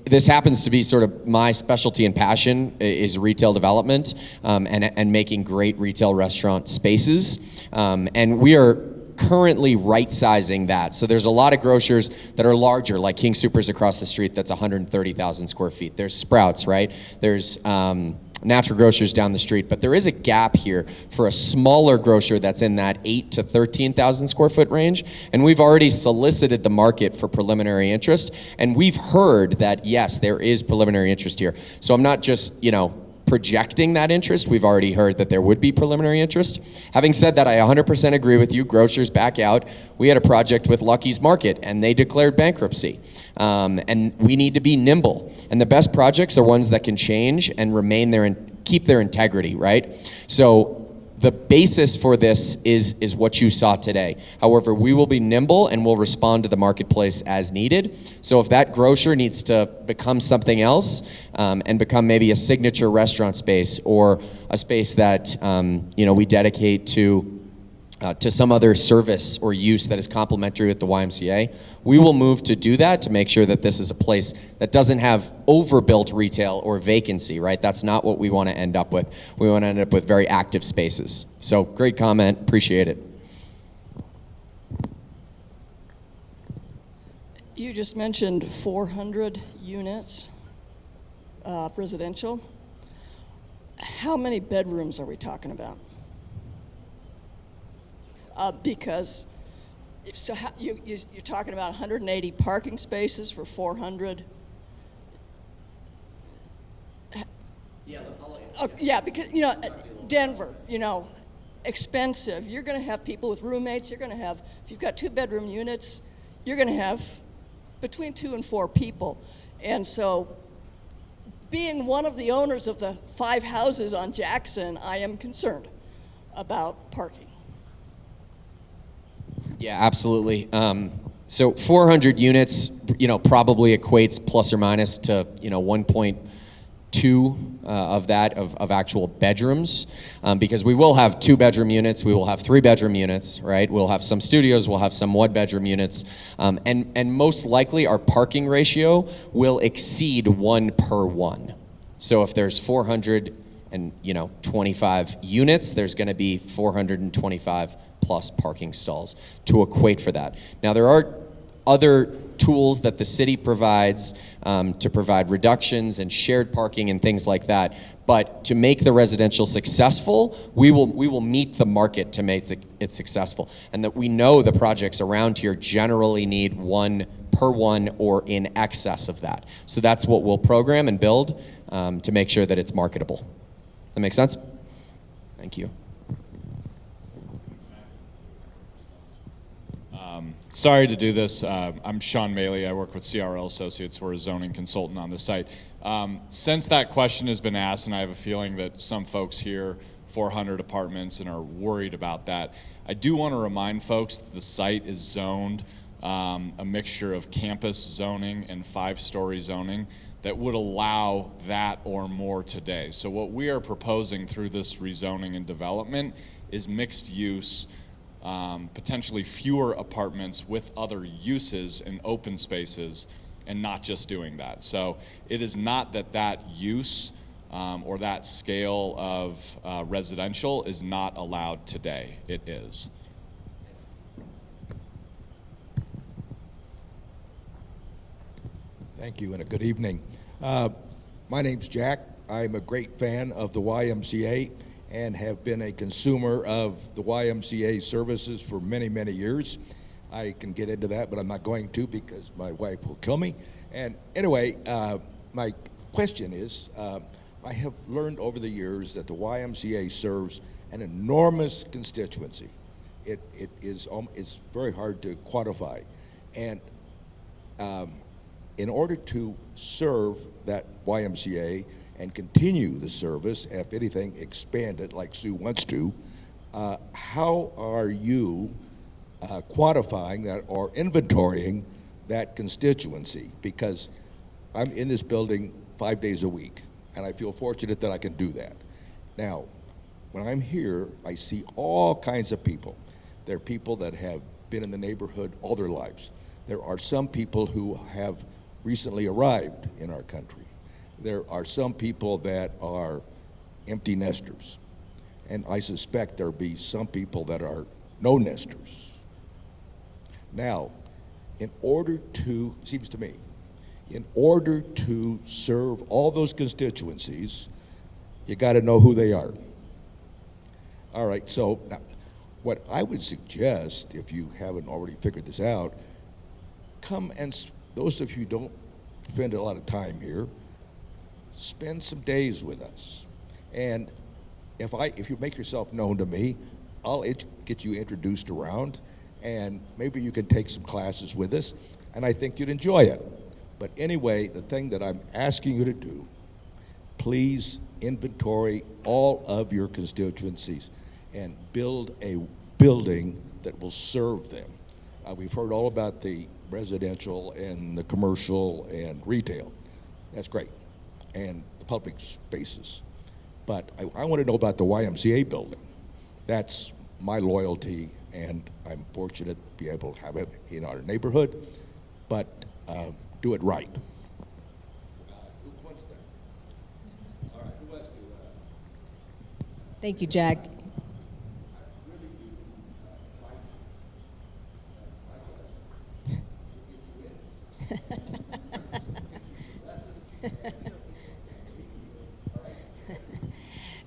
This happens to be sort of my specialty and passion is retail development and making great retail restaurant spaces. And we are currently right-sizing that. So there's a lot of grocers that are larger, like King Soopers across the street that's 130,000 square feet. There's Sprouts, right? There's Natural Grocers down the street, but there is a gap here for a smaller grocer that's in that 8 to 13,000 square foot range, and we've already solicited the market for preliminary interest, and we've heard that yes, there is preliminary interest here. So I'm not just, projecting that interest. We've already heard that there would be preliminary interest. Having said that, I 100% agree with you. Grocers back out. We had a project with Lucky's Market, and they declared bankruptcy. And we need to be nimble. And the best projects are ones that can change and remain there and keep their integrity, right? So the basis for this is what you saw today. However, we will be nimble and we'll respond to the marketplace as needed. So if that grocer needs to become something else and become maybe a signature restaurant space or a space that we dedicate to to some other service or use that is complementary with the YMCA, we will move to do that to make sure that this is a place that doesn't have overbuilt retail or vacancy, right? That's not what we want to end up with. We want to end up with very active spaces. So great comment, appreciate it. You just mentioned 400 units, residential. How many bedrooms are we talking about? Because so you're talking about 180 parking spaces for 400. Yeah, yeah, because Denver, expensive. You're going to have people with roommates. You're going to have, if you've got 2-bedroom units, you're going to have between 2 and 4 people. And so, being one of the owners of the 5 houses on Jackson, I am concerned about parking. Yeah, absolutely. So 400 units, probably equates plus or minus to, 1.2 of that of actual bedrooms, because we will have 2-bedroom units, we will have 3-bedroom units, right? We'll have some studios, we'll have some 1-bedroom units, and most likely our parking ratio will exceed 1 per 1. So if there's 425 units, there's going to be 425 plus parking stalls to equate for that. Now there are other tools that the city provides to provide reductions and shared parking and things like that. But to make the residential successful, we will meet the market to make it successful. And that we know the projects around here generally need 1 per 1 or in excess of that. So that's what we'll program and build to make sure that it's marketable. That make sense? Thank you. Sorry to do this. I'm Sean Maley. I work with CRL Associates. We're a zoning consultant on the site. Since that question has been asked, and I have a feeling that some folks hear 400 apartments and are worried about that, I do want to remind folks that the site is zoned a mixture of campus zoning and 5-story zoning that would allow that or more today. So what we are proposing through this rezoning and development is mixed use, potentially fewer apartments with other uses and open spaces, and not just doing that. So it is not that use or that scale of residential is not allowed today. It is. Thank you and a good evening. My name's Jack. I'm a great fan of the YMCA and have been a consumer of the YMCA services for many, many years. I can get into that, but I'm not going to because my wife will kill me. And anyway, my question is, I have learned over the years that the YMCA serves an enormous constituency. It's very hard to quantify. And in order to serve that YMCA and continue the service, if anything, expand it like Sue wants to, how are you quantifying that or inventorying that constituency? Because I'm in this building 5 days a week, and I feel fortunate that I can do that. Now, when I'm here, I see all kinds of people. There are people that have been in the neighborhood all their lives. There are some people who have recently arrived in our country. There are some people that are empty nesters. And I suspect there'll be some people that are no nesters. Now, in order to, seems to me, in order to serve all those constituencies, you got to know who they are. All right, so now, what I would suggest, if you haven't already figured this out, come and, those of you who don't spend a lot of time here, spend some days with us. And if you make yourself known to me, I'll get you introduced around, and maybe you can take some classes with us, and I think you'd enjoy it. But anyway, the thing that I'm asking you to do, please inventory all of your constituencies and build a building that will serve them. We've heard all about the residential and the commercial and retail. That's great. And the public spaces. But I want to know about the YMCA building. That's my loyalty, and I'm fortunate to be able to have it in our neighborhood, but do it right. Who wants that? All right, who wants to? Thank you, Jack.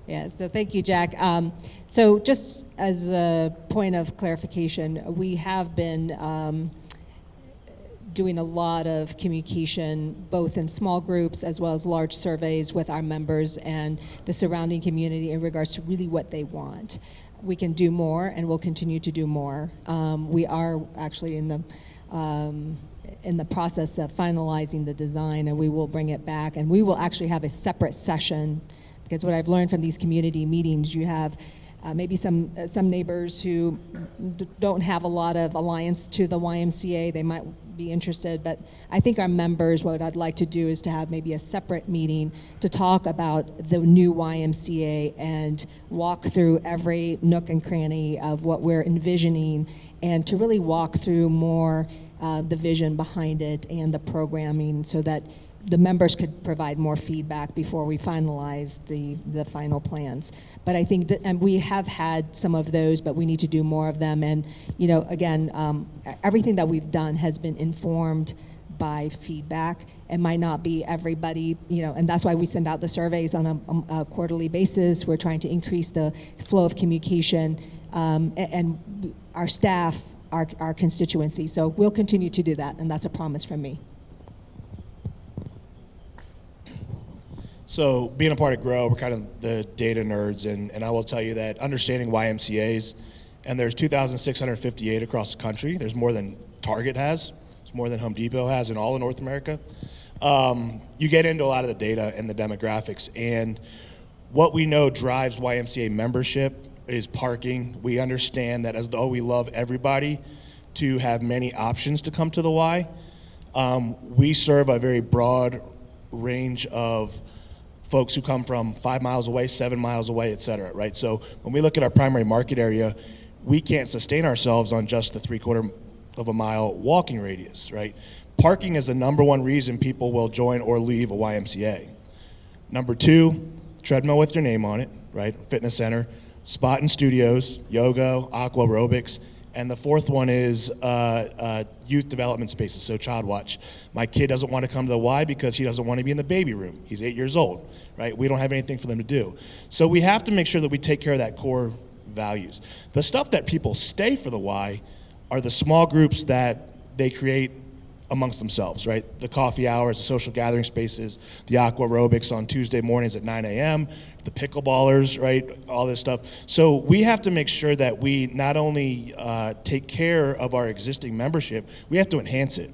Yeah, so thank you, Jack. So just as a point of clarification, we have been doing a lot of communication, both in small groups as well as large surveys with our members and the surrounding community in regards to really what they want. We can do more, and we'll continue to do more. We are actually in the process of finalizing the design, and we will bring it back, and we will actually have a separate session, because what I've learned from these community meetings, you have maybe some neighbors who don't have a lot of alliance to the YMCA. They might be interested, but I think our members, what I'd like to do is to have maybe a separate meeting to talk about the new YMCA and walk through every nook and cranny of what we're envisioning, and to really walk through more the vision behind it and the programming, so that the members could provide more feedback before we finalize the final plans. But I think that, and we have had some of those, but we need to do more of them. And, you know, again, everything that we've done has been informed by feedback. It might not be everybody, you know, and that's why we send out the surveys on a quarterly basis. We're trying to increase the flow of communication, and our staff, our constituency. So we'll continue to do that, and that's a promise from me. So being a part of GROW, we're kind of the data nerds, and I will tell you that understanding YMCAs, and there's 2,658 across the country. There's more than Target has. It's more than Home Depot has in all of North America. You get into a lot of the data and the demographics, and what we know drives YMCA membership is parking. We understand that as though we love everybody to have many options to come to the Y, we serve a very broad range of folks who come from 5 miles away, 7 miles away, et cetera, right? So when we look at our primary market area, we can't sustain ourselves on just the 3/4 of a mile walking radius, right? Parking is the #1 reason people will join or leave a YMCA. Number 2, treadmill with your name on it, right? Fitness center, spot and studios, yoga, aqua aerobics, and the 4th one is youth development spaces, so child watch. My kid doesn't want to come to the Y because he doesn't want to be in the baby room. He's 8 years old, right? We don't have anything for them to do. So we have to make sure that we take care of that core values. The stuff that people stay for the Y are the small groups that they create amongst themselves, right? The coffee hours, the social gathering spaces, the aqua aerobics on Tuesday mornings at 9 a.m., the pickleballers, right? All this stuff. So we have to make sure that we not only take care of our existing membership, we have to enhance it.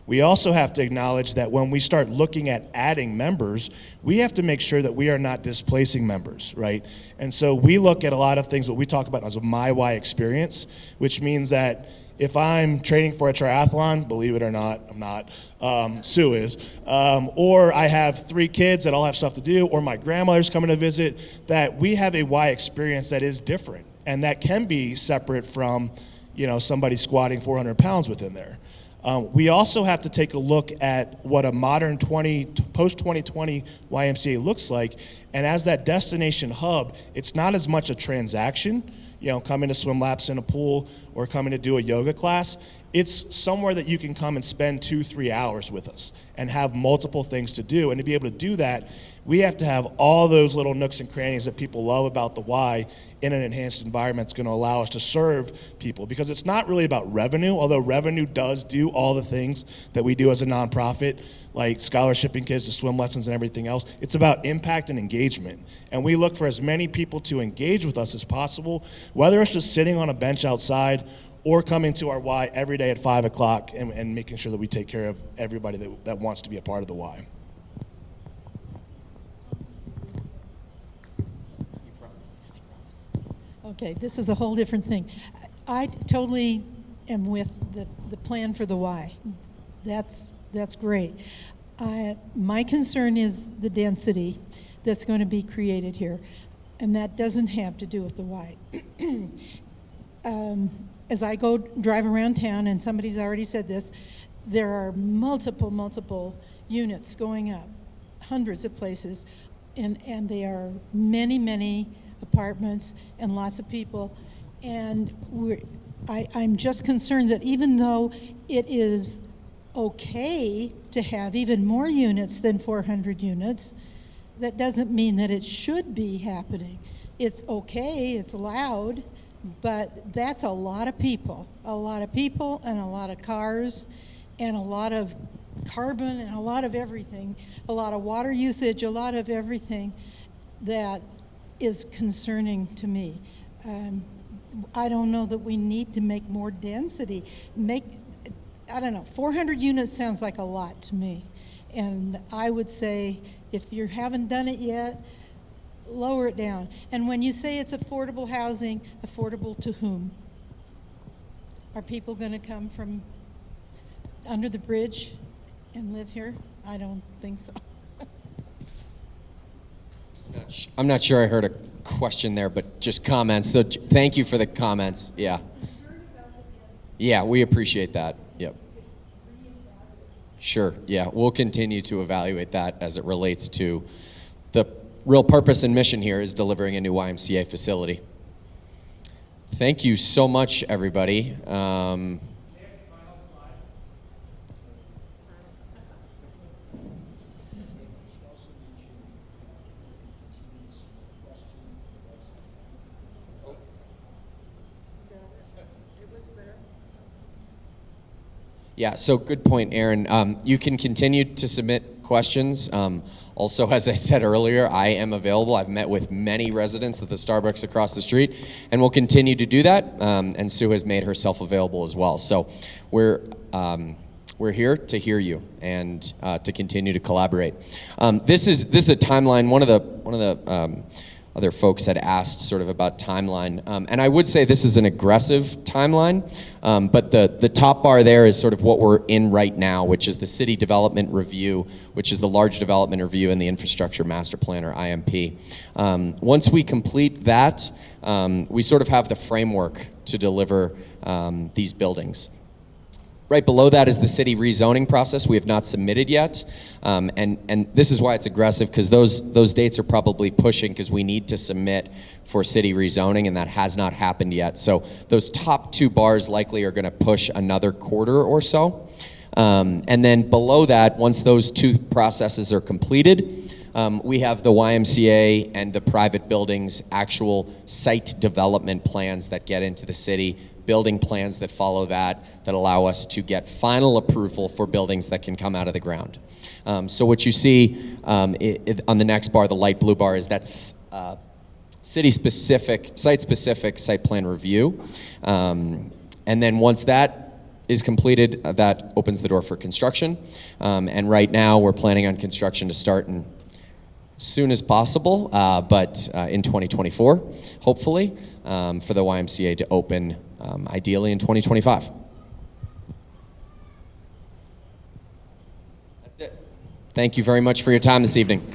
We also have to acknowledge that when we start looking at adding members, we have to make sure that we are not displacing members, right? And so we look at a lot of things, what we talk about as a My Y experience, which means that if I'm training for a triathlon, believe it or not, I'm not, Sue is, or I have 3 kids that all have stuff to do, or my grandmother's coming to visit, that we have a Y experience that is different, and that can be separate from, you know, somebody squatting 400 pounds within there. We also have to take a look at what a modern post-2020 YMCA looks like, and as that destination hub, it's not as much a transaction, you know, coming to swim laps in a pool or coming to do a yoga class. It's somewhere that you can come and spend 2-3 hours with us and have multiple things to do. And to be able to do that, we have to have all those little nooks and crannies that people love about the Y in an enhanced environment that's going to allow us to serve people. Because it's not really about revenue, although revenue does do all the things that we do as a nonprofit, like scholarshiping kids to swim lessons and everything else. It's about impact and engagement. And we look for as many people to engage with us as possible, whether it's just sitting on a bench outside or coming to our Y every day at 5 o'clock and making sure that we take care of everybody that wants to be a part of the Y. Okay, this is a whole different thing. I totally am with the plan for the Y. That's great. My concern is the density that's going to be created here, and that doesn't have to do with the Y. as I go drive around town, and somebody's already said this, there are multiple units going up, hundreds of places, and they are many apartments and lots of people. And I'm just concerned that even though it is okay to have even more units than 400 units, that doesn't mean that it should be happening. It's okay, it's allowed, but that's a lot of people and a lot of cars and a lot of carbon and a lot of everything, a lot of water usage, a lot of everything that is concerning to me. I don't know that we need to make more density. I don't know, 400 units sounds like a lot to me. And I would say, if you haven't done it yet, lower it down. And when you say it's affordable housing, affordable to whom? Are people going to come from under the bridge and live here? I don't think so. I'm not sure I heard a question there, but just comments. So thank you for the comments. Yeah. Yeah, we appreciate that. Yep. Sure. Yeah, we'll continue to evaluate that as it relates to the real purpose and mission here is delivering a new YMCA facility. Thank you so much, everybody. Yeah, so good point, Aaron. You can continue to submit questions. Also, as I said earlier, I am available. I've met with many residents at the Starbucks across the street, and we'll continue to do that. And Sue has made herself available as well. So we're here to hear you and to continue to collaborate. This is a timeline. One of the other folks had asked sort of about timeline, and I would say this is an aggressive timeline, but the top bar there is sort of what we're in right now, which is the City Development Review, which is the Large Development Review and the Infrastructure Master Plan, or IMP. Once we complete that, we sort of have the framework to deliver these buildings. Right below that is the city rezoning process. We have not submitted yet, and this is why it's aggressive, because those dates are probably pushing because we need to submit for city rezoning, and that has not happened yet. So those top two bars likely are going to push another quarter or so. And then below that, once those two processes are completed, we have the YMCA and the private buildings actual site development plans that get into the city, building plans that follow that allow us to get final approval for buildings that can come out of the ground. So what you see on the next bar, the light blue bar, is that's city-specific, site-specific site plan review. And then once that is completed, that opens the door for construction. And right now we're planning on construction to start as soon as possible, but in 2024, hopefully, for the YMCA to open ideally in 2025. That's it. Thank you very much for your time this evening.